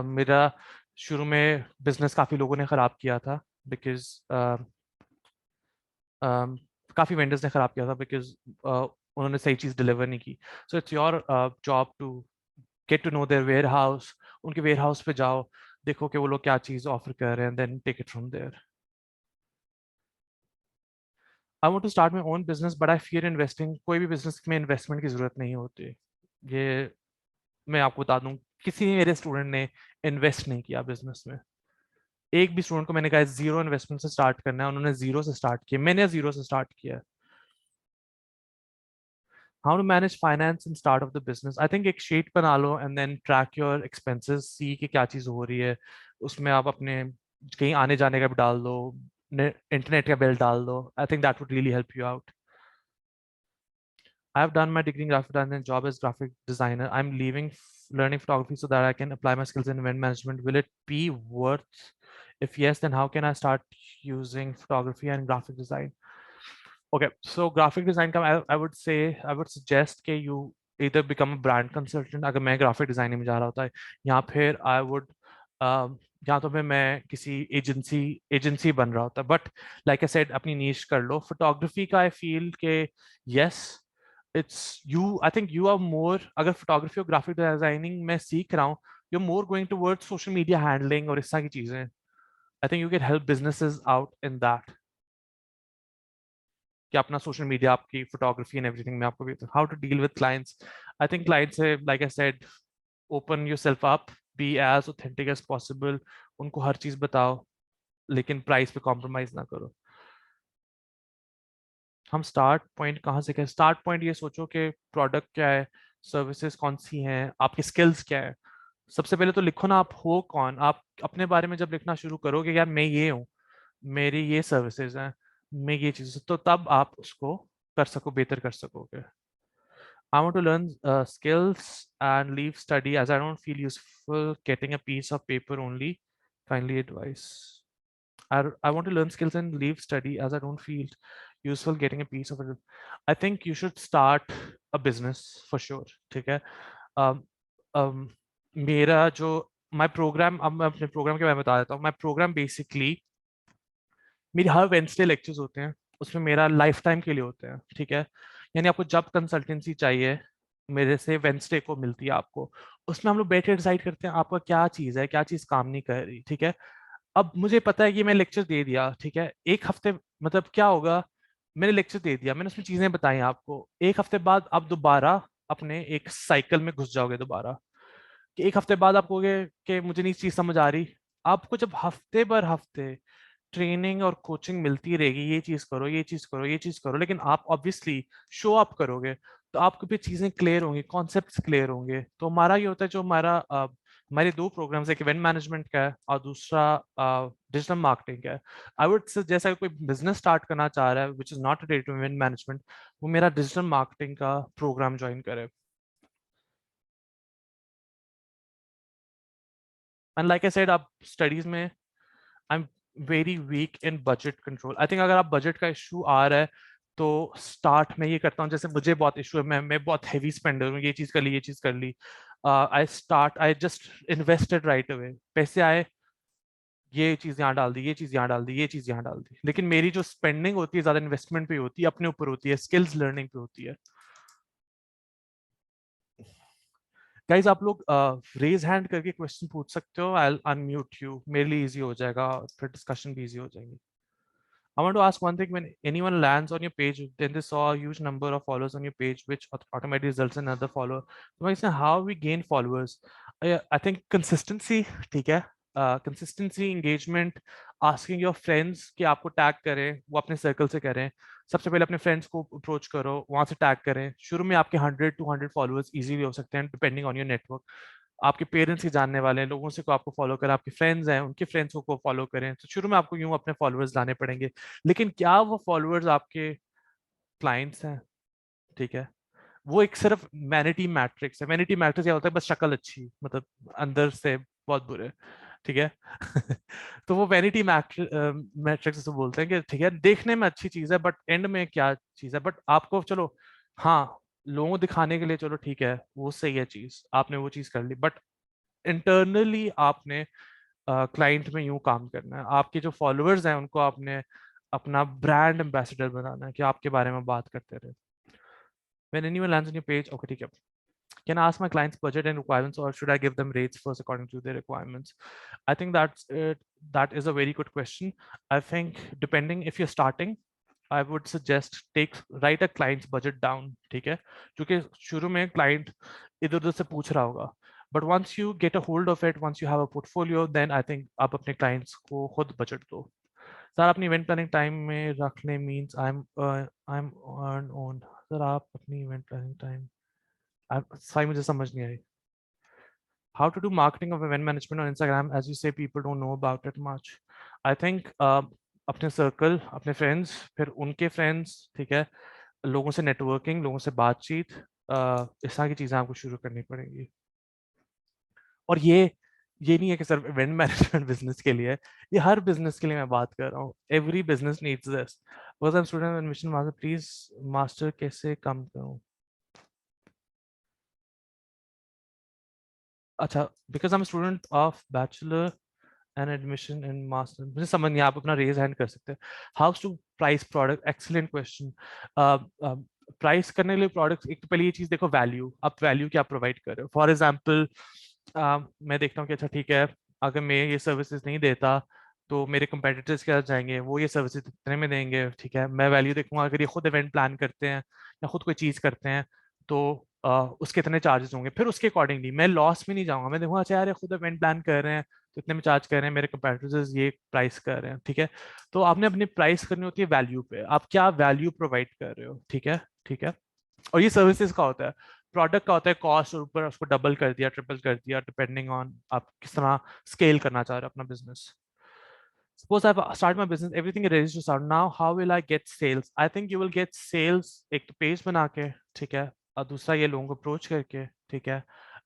मेरा शुरू में बिजनेस काफी लोगों ने खराब किया था, बिकॉज काफी वेंडर्स ने खराब किया था, बिकॉज उन्होंने सही चीज डिलीवर नहीं की। So it's your job to get to know their warehouse, उनके वेयर हाउस पे जाओ, देखो कि वो लोग क्या चीज़ ऑफर कर रहे हैं, then take it from there. I want to start my own business but I fear investing. कोई भी बिजनेस में इन्वेस्टमेंट की जरूरत नहीं होती। ये मैं आपको बता दूं, किसी मेरे स्टूडेंट ने इन्वेस्ट नहीं किया बिजनेस में। एक भी स्टूडेंट को मैंने कहा जीरो इन्वेस्टमेंट से स्टार्ट करना है, उन्होंने जीरो से स्टार्ट किया, मैंने जीरो से स्टार्ट किया। How to manage finance and start of the business, I think एक शीट बना लो and then track your expenses, see कि क्या चीज़ हो रही है। उसमें आप अपने कहीं आने जाने का भी डाल दो, इंटरनेट का बिल डाल दो। I think that would really help you out. I have done my degree in graphic design and job as graphic designer. I'm leaving learning photography so that I can apply my skills in event management. Will it be worth? If yes, then how can I start using photography and graphic design? Okay, so graphic design I would say, I would suggest that you either become a brand consultant अगर मैं graphic designing में जा रहा होता है, या फिर I would या तो फिर मैं किसी एजेंसी बन रहा होता है, बट लाइक आई सेड अपनी नीश कर लो। फोटोग्राफी का आई फील के yes it's you, I think you are more, अगर फोटोग्राफी और ग्राफिक डिजाइनिंग मैं सीख रहा हूँ, you are more going towards social media handling और इस तरह की चीजें। I think you can help businesses out in that, कि अपना सोशल मीडिया आपकी फोटोग्राफी एंड एवरीथिंग में आपको भी how to deal with clients. I think clients से like I said open yourself up, be as authentic as possible, उनको हर चीज बताओ लेकिन प्राइस पे कॉम्प्रोमाइज ना करो। हम स्टार्ट पॉइंट कहाँ से, क्या स्टार्ट पॉइंट, ये सोचो कि प्रोडक्ट क्या है, सर्विसेज कौन सी हैं, आपकी स्किल्स क्या है। सबसे पहले तो लिखो ना आप हो कौन। आप अपने बारे में जब लिखना शुरू करोगे यार मैं ये हूँ, मेरी ये सर्विसेज हैं, मैं ये चीज़, तो तब आप उसको कर सको, बेहतर कर सकोगे। I want to learn skills and leave study as I don't feel useful getting a piece of paper only. Kindly advice. I want to learn skills and leave study as I don't feel useful getting a piece of it. I think you should start a business for sure. ठीक है। um, um, मेरा जो my program, अब मैं अपने programme के बारे में बता देता हूँ। my program basically, मेरी हर वेंसडे लेक्चर्स होते हैं, उसमें मेरा लाइफ टाइम के लिए होते हैं, ठीक है। यानी आपको जब कंसल्टेंसी चाहिए मेरे से वेंसडे को मिलती है आपको। उसमें हम लोग बैठे डिसाइड करते हैं आपका क्या चीज़ है, क्या चीज़ काम नहीं कर रही, ठीक है। अब मुझे पता है कि मैं लेक्चर दे दिया, ठीक है, एक हफ्ते, मतलब क्या होगा, मैंने लेक्चर दे दिया, मैंने उसमें चीज़ें बताई आपको, एक हफ्ते बाद आप दोबारा अपने एक साइकिल में घुस जाओगे दोबारा, कि एक हफ्ते बाद आप कहोगे कि मुझे नहीं चीज़ समझ आ रही। आपको जब हफ्ते भर हफ्ते ट्रेनिंग और कोचिंग मिलती रहेगी, ये चीज करो, ये चीज करो, ये चीज करो, लेकिन आप ऑब्वियसली शो अप करोगे तो आपको भी चीजें क्लियर होंगी, कॉन्सेप्ट्स क्लियर होंगे। तो हमारा ये होता है, जो हमारे दो प्रोग्राम्स, एक इवेंट मैनेजमेंट का है और दूसरा डिजिटल मार्केटिंग का है। आई वुड जैसा कोई बिजनेस स्टार्ट करना चाह रहा है which is not related to event management, वो मेरा डिजिटल मार्केटिंग का प्रोग्राम ज्वाइन करे। एंड लाइक आई सेड, आप स्टडीज में, I am very weak in budget control. I think अगर आप बजट का इशू आ रहा है तो स्टार्ट में ये करता हूँ, जैसे मुझे बहुत इशू है, मैं बहुत हैवी स्पेंडर हूँ, ये चीज कर ली, ये चीज कर ली, I just invested right away, पैसे आए, ये चीज यहाँ डाल दी, ये चीज यहाँ डाल दी, ये चीज यहाँ डाल दी। लेकिन मेरी जो स्पेंडिंग होती है ज्यादा इन्वेस्टमेंट पे होती है, अपने ऊपर होती है, स्किल्स लर्निंग पे होती है। गाइज आप लोग रेज हैंड करके क्वेश्चन पूछ सकते हो, आई अनम्यूट यू, मेरे लिए इजी हो जाएगा, फिर डिस्कशन भी इजी हो जाएगी। I want to ask one thing. When anyone lands on your page, then they saw a huge number of followers on your page, which automatically results in another follower. So, मैं इसमें how we gain followers? I think consistency, ठीक है? Consistency, engagement, asking your friends कि आपको tag करें, वो अपने circle से करें। सबसे पहले अपने फ्रेंड्स को अप्रोच करो, वहां से टैग करें। शुरू में आपके 100 200 फॉलोअर्स इजीली हो सकते हैं डिपेंडिंग ऑन योर नेटवर्क। आपके पेरेंट्स के जानने वाले हैं लोगों से को आपको फॉलो करें, आपके फ्रेंड्स हैं उनके फ्रेंड्स को फॉलो करें, तो शुरू में आपको यूं अपने फॉलोअर्स लाने पड़ेंगे। लेकिन क्या वो फॉलोअर्स आपके क्लाइंट्स हैं? ठीक है, वो एक सिर्फ वैनिटी मैट्रिक्स है। वैनिटी मैट्रिक्स क्या होता है? बस शक्ल अच्छी, मतलब अंदर से बहुत बुरे, ठीक है। तो वो वैनिटी मैट्रिक्स से बोलते हैं कि ठीक है देखने में अच्छी चीज है बट एंड में क्या चीज है, बट आपको चलो, हाँ, लोगों को दिखाने के लिए चलो ठीक है वो सही है चीज, आपने वो चीज कर ली, बट इंटरनली आपने क्लाइंट में यूं काम करना है। आपके जो फॉलोअर्स हैं उनको आपने अपना ब्रांड एम्बेसडर बनाना है, कि आपके बारे में बात करते रहे। When anyone lands on your page, okay, ठीक है, Can I ask my clients budget and requirements, or should I give them rates first according to their requirements? I think that's it. That is a very good question. I think depending if you're starting, I would suggest write a client's budget down. ठीक है, क्योंकि शुरू में client इधर उधर से पूछ रहा होगा. But once you get a hold of it, once you have a portfolio, then I think आप अपने clients को खुद budget दो. सर अपनी इवेंट प्लानिंग टाइम में रख ले means I am earn on. Sir आप अपनी इवेंट प्लानिंग टाइम, सही मुझे समझ नहीं आई. How to do marketing of event management on Instagram? As you say, people don't know about it much. I think अपने सर्कल, अपने फ्रेंड्स, फिर उनके फ्रेंड्स, ठीक है, लोगों से नेटवर्किंग, लोगों से बातचीत, इस तरह की चीज़ें आपको शुरू करनी पड़ेंगी. और ये नहीं है कि सिर्फ इवेंट मैनेजमेंट बिजनेस के लिए है, ये हर बिजनेस के लिए मैं बात कर रहा हूँ. Every business needs this. Because I am student admission master, please master कैसे कम करूँ? अच्छा, because I am student of bachelor and admission in master. मुझे समझ नहीं, आप अपना रेज हैंड कर सकते हैं. How to price product, excellent question. Price करने के लिए प्रोडक्ट, एक तो पहले ये चीज देखो, वैल्यू, आप वैल्यू क्या प्रोवाइड कर रहे हो. फॉर एग्जाम्पल मैं देखता हूँ कि अच्छा ठीक है, अगर मैं ये सर्विसेज नहीं देता तो मेरे कंपेटिटर्स क्या जाएंगे, वो ये सर्विसेज इतने में देंगे. ठीक है, मैं वैल्यू देखूंगा, अगर ये खुद इवेंट प्लान करते हैं या खुद कोई चीज करते हैं तो उसके इतने चार्जेस होंगे. फिर उसके अकॉर्डिंगली मैं लॉस में नहीं जाऊंगा, मैं देखूंगा अच्छा यार ये खुद इवेंट प्लान कर रहे हैं तो इतने में चार्ज कर रहे हैं, मेरे कंपेटिटर्स ये प्राइस कर रहे हैं. ठीक है, तो आपने अपनी प्राइस करनी होती है वैल्यू पे, आप क्या वैल्यू प्रोवाइड कर रहे हो. ठीक है, ठीक है. और ये सर्विसेज का होता है. प्रोडक्ट का होता है कॉस्ट, और ऊपर उसको डबल कर दिया, ट्रिपल कर दिया, डिपेंडिंग ऑन आप किस तरह स्केल करना चाह रहे हो अपना business. Suppose I've started my business, everything is ready to start. Now, how will I get sales? I think you will get sales एक तो पेज बना के, ठीक है, और दूसरा ये लोगों को अप्रोच करके, ठीक है,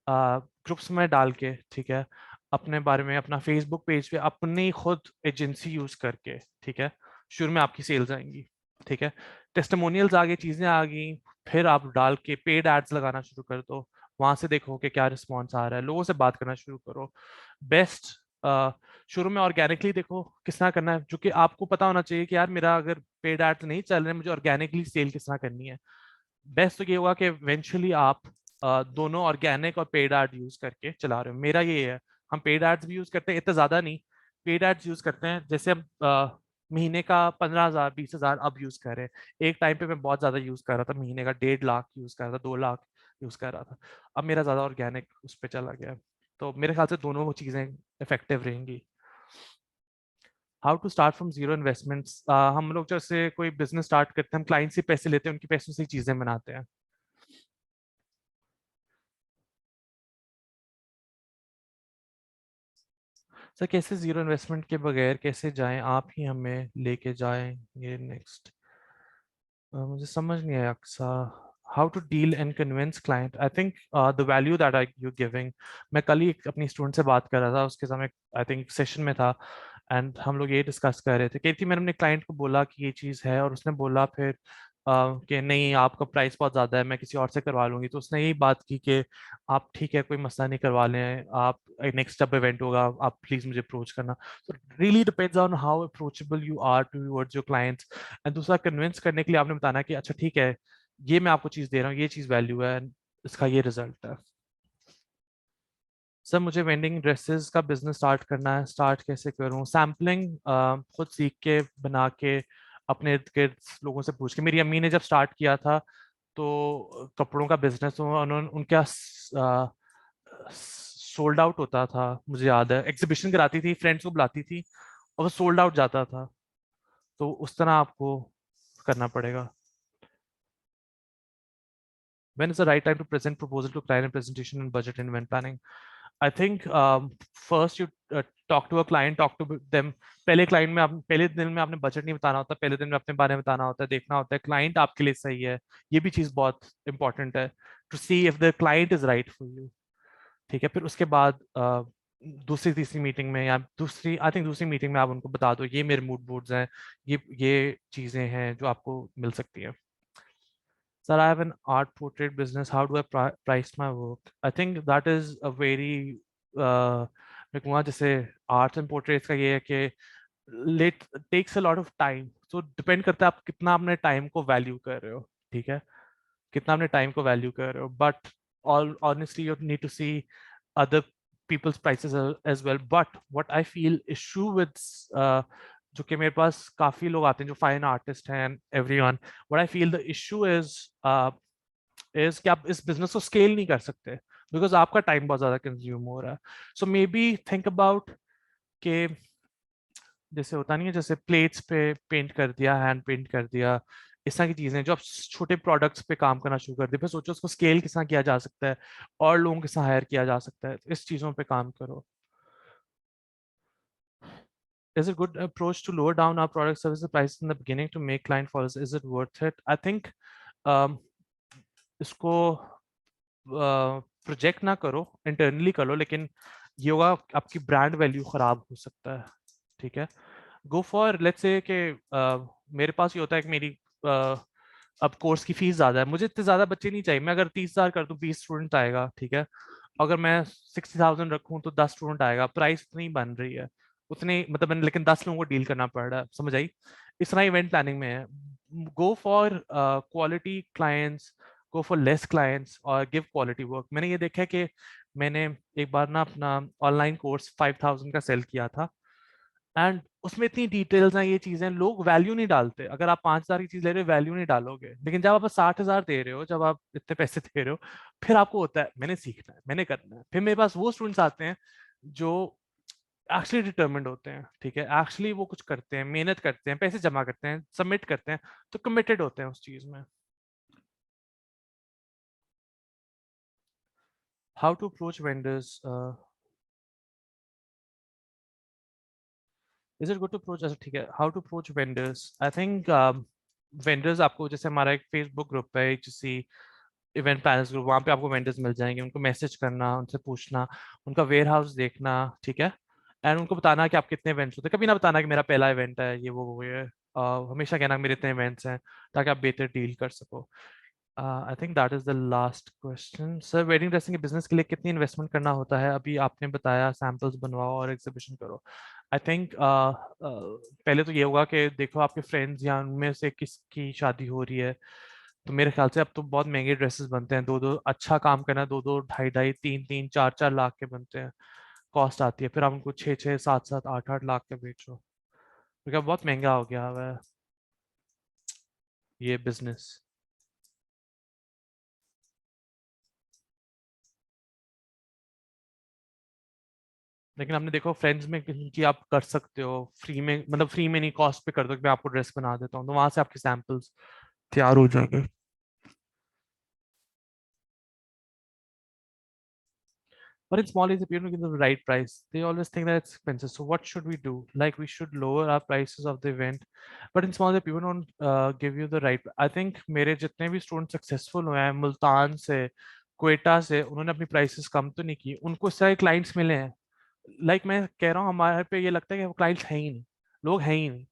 ग्रुप्स में डाल के, ठीक है, अपने बारे में अपना फेसबुक पेज पे अपनी खुद एजेंसी यूज करके, ठीक है, शुरू में आपकी सेल्स आएंगी. ठीक है, टेस्टिमोनियल्स आ गए, चीजें आ गई, फिर आप डाल के पेड एड्स लगाना शुरू कर दो. वहां से देखो कि क्या रिस्पॉन्स आ रहा है, लोगों से बात करना शुरू करो. बेस्ट, शुरू में ऑर्गेनिकली देखो किस तरह करना है, जो कि आपको पता होना चाहिए कि यार मेरा अगर पेड एड्स नहीं चल रहे, मुझे ऑर्गेनिकली सेल किस तरह करनी है. बेस्ट तो ये होगा कि इवेंचुअली आप दोनों ऑर्गेनिक और पेड एड यूज करके चला रहे हो. मेरा ये है, हम पेड एड्स भी यूज करते हैं, इतना ज्यादा नहीं. पेड एड्स यूज करते हैं, जैसे हम महीने का 15,000 20,000 अब यूज कर रहे हैं. एक टाइम पे मैं बहुत ज्यादा यूज कर रहा था, महीने का 1.5 लाख यूज कर रहा था, 2 लाख यूज कर रहा था. अब मेरा ज्यादा ऑर्गेनिक उस पर चला गया है. तो मेरे ख्याल से दोनों चीजें इफेक्टिव रहेंगी. How to start from zero investments. हम लोग जैसे कोई बिजनेस स्टार्ट करते हैं, हम क्लाइंट से पैसे लेते हैं, उनके पैसों से चीजें बनाते हैं. सर कैसे जीरो इन्वेस्टमेंट के बगैर कैसे जाएं, आप ही हमें लेके जाएंगे नेक्स्ट. मुझे समझ नहीं आया अक्सर. How to deal and convince client. I think the value that I you giving. मैं कल ही अपनी स्टूडेंट से बात कर रहा था, उसके सामने आई थिंक सेशन में था, एंड हम लोग ये डिस्कस कर रहे थे कि मैंने अपने क्लाइंट को बोला कि ये चीज़ है, और उसने बोला फिर कि नहीं आपका प्राइस बहुत ज़्यादा है, मैं किसी और से करवा लूंगी. तो उसने यही बात की कि आप ठीक है, कोई मसला नहीं, करवा लें आप, नेक्स्ट जब इवेंट होगा आप प्लीज़ मुझे अप्रोच करना. So it really depends on how approachable you are towards your clients. And दूसरा, कन्विंस करने के लिए आपने बताना कि अच्छा ठीक है, ये मैं आपको चीज़ दे रहा हूँ, ये चीज़ वैल्यू है, and इसका ये रिजल्ट है. सर मुझे वेंडिंग ड्रेसेस का बिजनेस स्टार्ट करना है, स्टार्ट कैसे करूं? सैम्पलिंग खुद सीख के, बना के, अपने इर्द गिर्द लोगों से पूछ के. मेरी अम्मी ने जब स्टार्ट किया था तो कपड़ों का बिजनेस, उन्होंने उनका सोल्ड आउट होता था. मुझे याद है, एग्जीबिशन कराती थी, फ्रेंड्स को बुलाती थी, और वो सोल्ड आउट जाता था. तो उस तरह आपको करना पड़ेगा. When is the right time to present proposal to client and presentation and budget and event planning? I think first you talk to a client, talk to them. पहले क्लाइंट में आप पहले दिन में आपने बजट नहीं बताना होता, पहले दिन में अपने बारे में बताना होता है, देखना होता है क्लाइंट आपके लिए सही है. ये भी चीज़ बहुत इंपॉर्टेंट है, to see if the client is right for you. ठीक है, फिर उसके बाद दूसरी तीसरी मीटिंग में, या दूसरी आई थिंक दूसरी मीटिंग में आप उनको बता दो ये मेरे मूड बोर्ड्स हैं, ये चीज़ें हैं जो आपको मिल सकती हैं. Sir, I have an art portrait business. How do I price my work? I think that is a very मैं कहूँगा जैसे आर्ट्स एंड पोर्ट्रेट्स का ये है कि let takes a lot of time. तो डिपेंड करता है आप कितना अपने टाइम को वैल्यू कर रहे हो. ठीक है, कितना अपने टाइम को वैल्यू कर रहे हो. But all honestly you need to see other people's prices as well. But what I feel issue with जो कि मेरे पास काफी लोग आते हैं जो फाइन आर्टिस्ट हैं everyone, what I feel the issue is कि आप इस बिजनेस को स्केल नहीं कर सकते बिकॉज आपका टाइम बहुत ज्यादा कंज्यूम हो रहा है. सो मे बी थिंक अबाउट के जैसे होता नहीं है, जैसे प्लेट्स पे पेंट कर दिया, हैंड पेंट कर दिया, इस तरह की चीजें जो आप छोटे प्रोडक्ट्स पे काम करना शुरू कर दे, फिर सोचो उसको स्केल किस तरह किया जा सकता है और लोगों के साथ हायर किया जा सकता है, इस चीजों पे काम करो. Is it good approach to lower down our product services prices in the beginning to make client follows? Is it worth it? I think um, इसको प्रोजेक्ट ना करो, इंटरनली कर लो, लेकिन ये होगा आपकी ब्रांड वैल्यू खराब हो सकता है. ठीक है, गो फॉर लेट्स से कि मेरे पास ये होता है कि मेरी अब कोर्स की फीस ज्यादा है, मुझे इतने ज्यादा बच्चे नहीं चाहिए. मैं अगर 30,000 कर दूं 20 स्टूडेंट आएगा, ठीक है. अगर मैं 60,000 रखूं तो 10 स्टूडेंट आएगा, प्राइस उतनी बन रही है, उतने मतलब मैंने, लेकिन 10 लोगों को डील करना पड़ रहा है, समझ आई. इस तरह इवेंट प्लानिंग में है, go for quality clients, go for less clients और गिव क्वालिटी वर्क. मैंने ये देखा है कि मैंने एक बार ना अपना ऑनलाइन कोर्स 5,000 का सेल किया था, एंड उसमें इतनी डिटेल्स हैं, ये चीजें लोग वैल्यू नहीं डालते. अगर आप 5,000 की चीज ले रहे हो वैल्यू नहीं डालोगे, लेकिन जब आप 60,000 दे रहे हो, जब आप इतने पैसे दे रहे हो, फिर आपको होता है मैंने सीखना है, मैंने करना है. फिर मेरे पास वो स्टूडेंट्स आते हैं जो एक्चुअली डिटर्मिन्ड होते हैं, ठीक है, एक्चुअली वो कुछ करते हैं, मेहनत करते हैं, पैसे जमा करते हैं, सबमिट करते हैं, तो कमिटेड होते हैं उस चीज में. How to approach vendors, is it good to approach, अच्छा ठीक है, how to approach vendors. I think vendors आपको, जैसे हमारा एक फेसबुक ग्रुप है HC इवेंट प्लानर्स ग्रुप, वहाँ पे आपको वेंडर्स मिल जाएंगे, उनको मैसेज करना, उनसे पूछना, उनका वेयर हाउस देखना, ठीक है, एंड उनको बताना कि आप कितने इवेंट्स होते हैं. कभी ना बताना कि मेरा पहला इवेंट है ये वो ये, हमेशा कहना कि मेरे इतने इवेंट्स हैं, ताकि आप बेहतर डील कर सको. I think that is the last question. Sir, wedding dressing के बिजनेस के लिए कितनी इन्वेस्टमेंट करना होता है? अभी आपने बताया सैम्पल्स बनवाओ और एग्जीबिशन करो. आई थिंक पहले तो ये होगा कि देखो आपके फ्रेंड्स या उनमें से किसकी शादी हो रही है. तो मेरे ख्याल से अब तो बहुत महंगे ड्रेसेस बनते हैं, दो दो, अच्छा काम करना, दो दो ढाई ढाई तीन तीन चार चार लाख के बनते हैं, कॉस्ट आती है. फिर आप उनको छः छः सात सात आठ आठ लाख के बेचो, क्योंकि अब बहुत महंगा हो गया हुआ है ये बिजनेस. लेकिन आपने देखो फ्रेंड्स में कि आप कर सकते हो फ्री में, मतलब फ्री में नहीं, कॉस्ट पे कर दो कि मैं आपको ड्रेस बना देता हूँ, तो वहां से आपके सैंपल्स तैयार हो जाएंगे. But in small areas, people give them the right price. They always think that it's expensive. So what should we do? Like we should lower our prices of the event. But in small areas, people don't give you the right. I think मेरे जितने भी student successful हुए हैं मुल्तान से, क्वेटा से, उन्होंने अपनी prices कम तो नहीं की, उनको इस तरह क्लाइंट्स मिले हैं. मैं कह रहा हूँ हमारे पे ये लगता है कि वो क्लाइंट्स हैं ही नहीं, लोग हैं ही नहीं,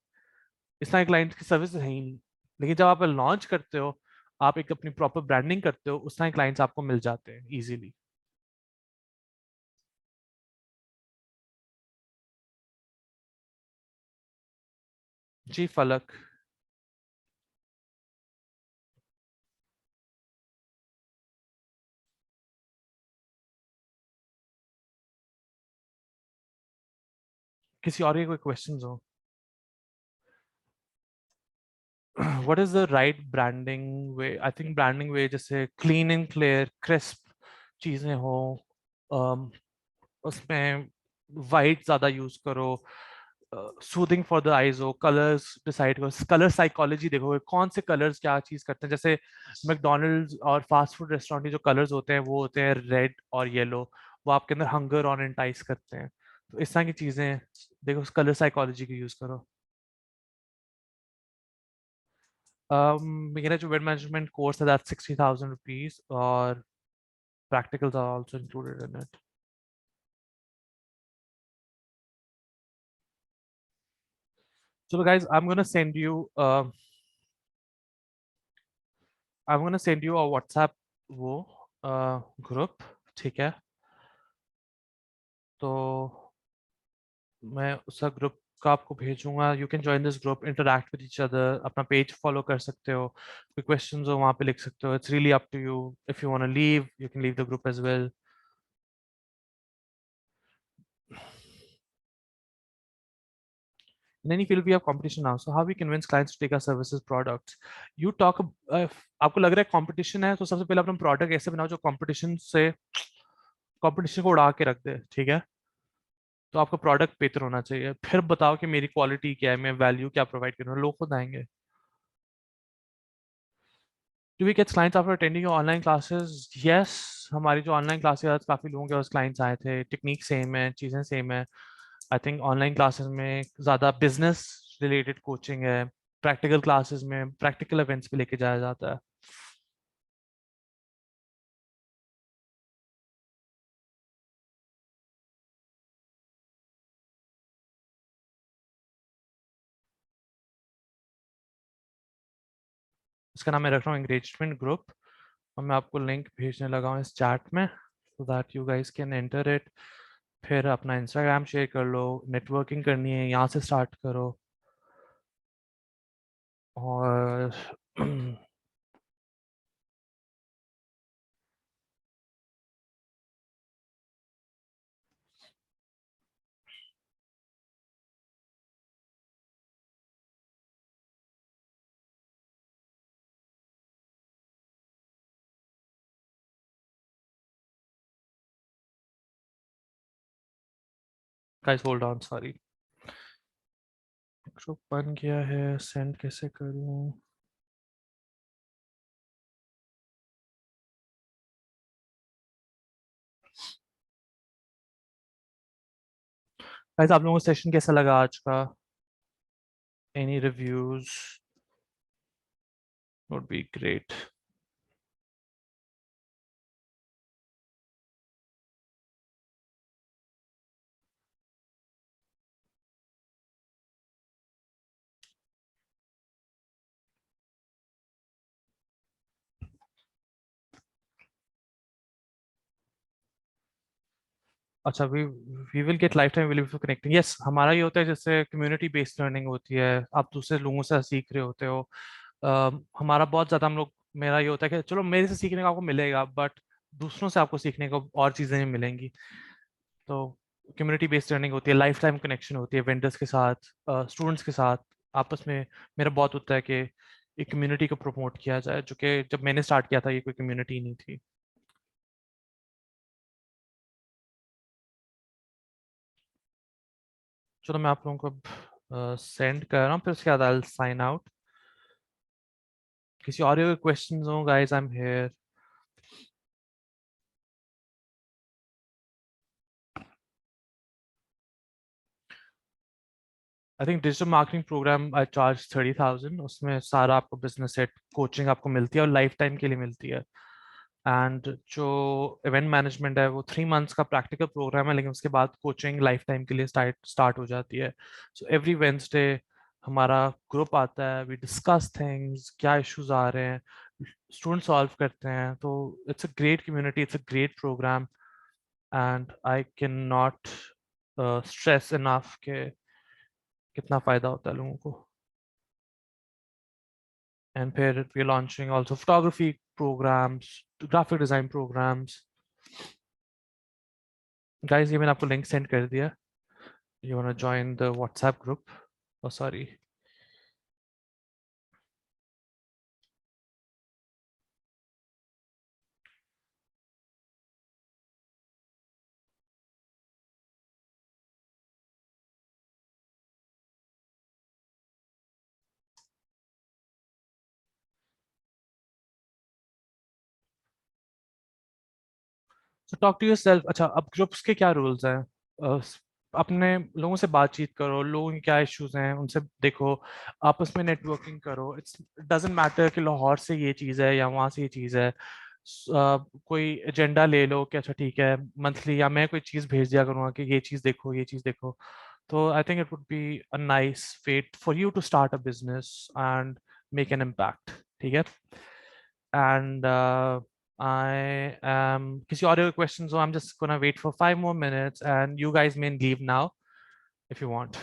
इस तरह क्लाइंट की सर्विस है ही नहीं. लेकिन जब आप लॉन्च करते हो, आप एक अपनी प्रॉपर ब्रांडिंग करते हो, उस तरह क्लाइंट्स आपको मिल जाते हैं इजीली. जी फलक. किसी और के कोई क्वेश्चंस हो? What is the right branding way? I think branding way जैसे क्लीन एंड क्लियर क्रिस्प चीजें हो, um, उसमें वाइट ज्यादा यूज करो, सूदिंग फॉर द आईज हो, कलर्स डिसाइड करो, कलर साइकोलॉजी देखो कौन से कलर्स क्या चीज करते हैं. जैसे मैकडोनल्ड्स और फास्ट फूड रेस्टोरेंट के जो कलर्स होते हैं वो होते हैं रेड और येलो, वो आपके अंदर हंगर और एंटाइस करते हैं. तो इस तरह की चीजें देखो, कलर साइकोलॉजी की यूज करो. मेरा जो वेब मैनेजमेंट कोर्स है दैट 60,000 रुपीज, और practicals are also included in it. So guys, I'm gonna send you a WhatsApp वो ग्रुप, ठीक है. तो मैं उसका ग्रुप का आपको भेजूंगा, you can join this group, interact with each other, अपना पेज फॉलो कर सकते हो, कोई क्वेश्चंस हो वहाँ पे लिख सकते हो, it's really up to you, if you want to leave you can leave the group as well. In any field we have competition now, so how we convince clients to take our services, products? You talk आपको लग रहा है competition है, तो सबसे पहले अपना product ऐसे बनाओ जो कंपटीशन से कंपटीशन को उड़ा के रख दे, ठीक है? तो आपका प्रोडक्ट बेहतर होना चाहिए, फिर बताओ कि मेरी क्वालिटी क्या है, मैं वैल्यू क्या प्रोवाइड कर रहा हूँ, लोग खुद आएंगे. Do we get clients after attending your online classes? Yes, हमारी जो ऑनलाइन क्लासेस काफ़ी लोगों के पास क्लाइंट्स आए थे, टेक्निक सेम है, चीज़ें सेम है. आई थिंक ऑनलाइन क्लासेस में ज़्यादा बिजनेस रिलेटेड कोचिंग है, प्रैक्टिकल क्लासेस में प्रैक्टिकल इवेंट्स पे लेके जाया जाता है. इसका नाम मैं रख रहा हूँ एंगेजमेंट ग्रुप, और मैं आपको लिंक भेजने लगा हूँ इस चैट में, so that you guys can enter it. फिर अपना इंस्टाग्राम शेयर कर लो, नेटवर्किंग करनी है यहाँ से स्टार्ट करो. और guys hold on, sorry, group बन गया है, सेंड कैसे करूँ? गाइस आप लोगों को सेशन कैसा लगा आज का? Any reviews would be great. अच्छा, we will get lifetime value for connecting. Yes, हमारा ये होता है जैसे कम्युनिटी बेस्ड लर्निंग होती है, आप दूसरे लोगों से सीख रहे होते हो. हमारा बहुत ज़्यादा हम लोग, मेरा ये होता है कि चलो मेरे से सीखने का आपको मिलेगा, बट दूसरों से आपको सीखने को और चीज़ें भी मिलेंगी. तो कम्युनिटी बेस्ड लर्निंग होती है, लाइफ टाइम कनेक्शन होती है वेंडर्स के साथ, स्टूडेंट्स के साथ, आपस में. मेरा बहुत होता है कि एक कम्युनिटी को प्रमोट किया जाए, जो कि जब मैंने स्टार्ट किया था ये कोई कम्युनिटी नहीं थी. चलो मैं आप लोगों को सेंड कर रहा हूँ, फिर उसके बाद आई साइन आउट. किसी और क्वेश्चंस हो guys, I am here. I think digital marketing program I charge 30,000, उसमें सारा आपको बिजनेस सेट कोचिंग आपको मिलती है और लाइफ टाइम के लिए मिलती है. एंड जो इवेंट मैनेजमेंट है वो 3 मंथ्स का प्रैक्टिकल प्रोग्राम है, लेकिन उसके बाद कोचिंग लाइफ टाइम के लिए स्टार्ट हो जाती है. सो एवरी वेंसडे हमारा ग्रुप आता है, वी डिस्कस थिंग्स, क्या इश्यूज आ रहे हैं, स्टूडेंट सॉल्व करते हैं. तो it's a great community, it's a great program, and I can not stress enough के कितना फायदा होता है लोगों को. एंड फिर we launching also photography programs, graphic design programs. Guys ये मैंने आपको लिंक सेंड कर दिया, you want to join the WhatsApp group? O sorry. So talk to yourself. अच्छा, अब ग्रुप्स के क्या रूल्स हैं? अपने लोगों से बातचीत करो, लोगों के क्या इश्यूज हैं उनसे देखो, आपस में नेटवर्किंग करो. इट्स डजेंट मैटर कि लाहौर से ये चीज़ है या वहाँ से ये चीज़ है. कोई एजेंडा ले लो कि अच्छा ठीक है, मंथली या मैं कोई चीज़ भेज दिया करूँगा कि ये चीज़ देखो, ये चीज़ देखो. तो I think it would be a nice feat for you to start a business and make an impact. ठीक है. And I am. Kiसी और questions? So I'm just gonna wait for 5 more minutes, and you guys may leave now if you want.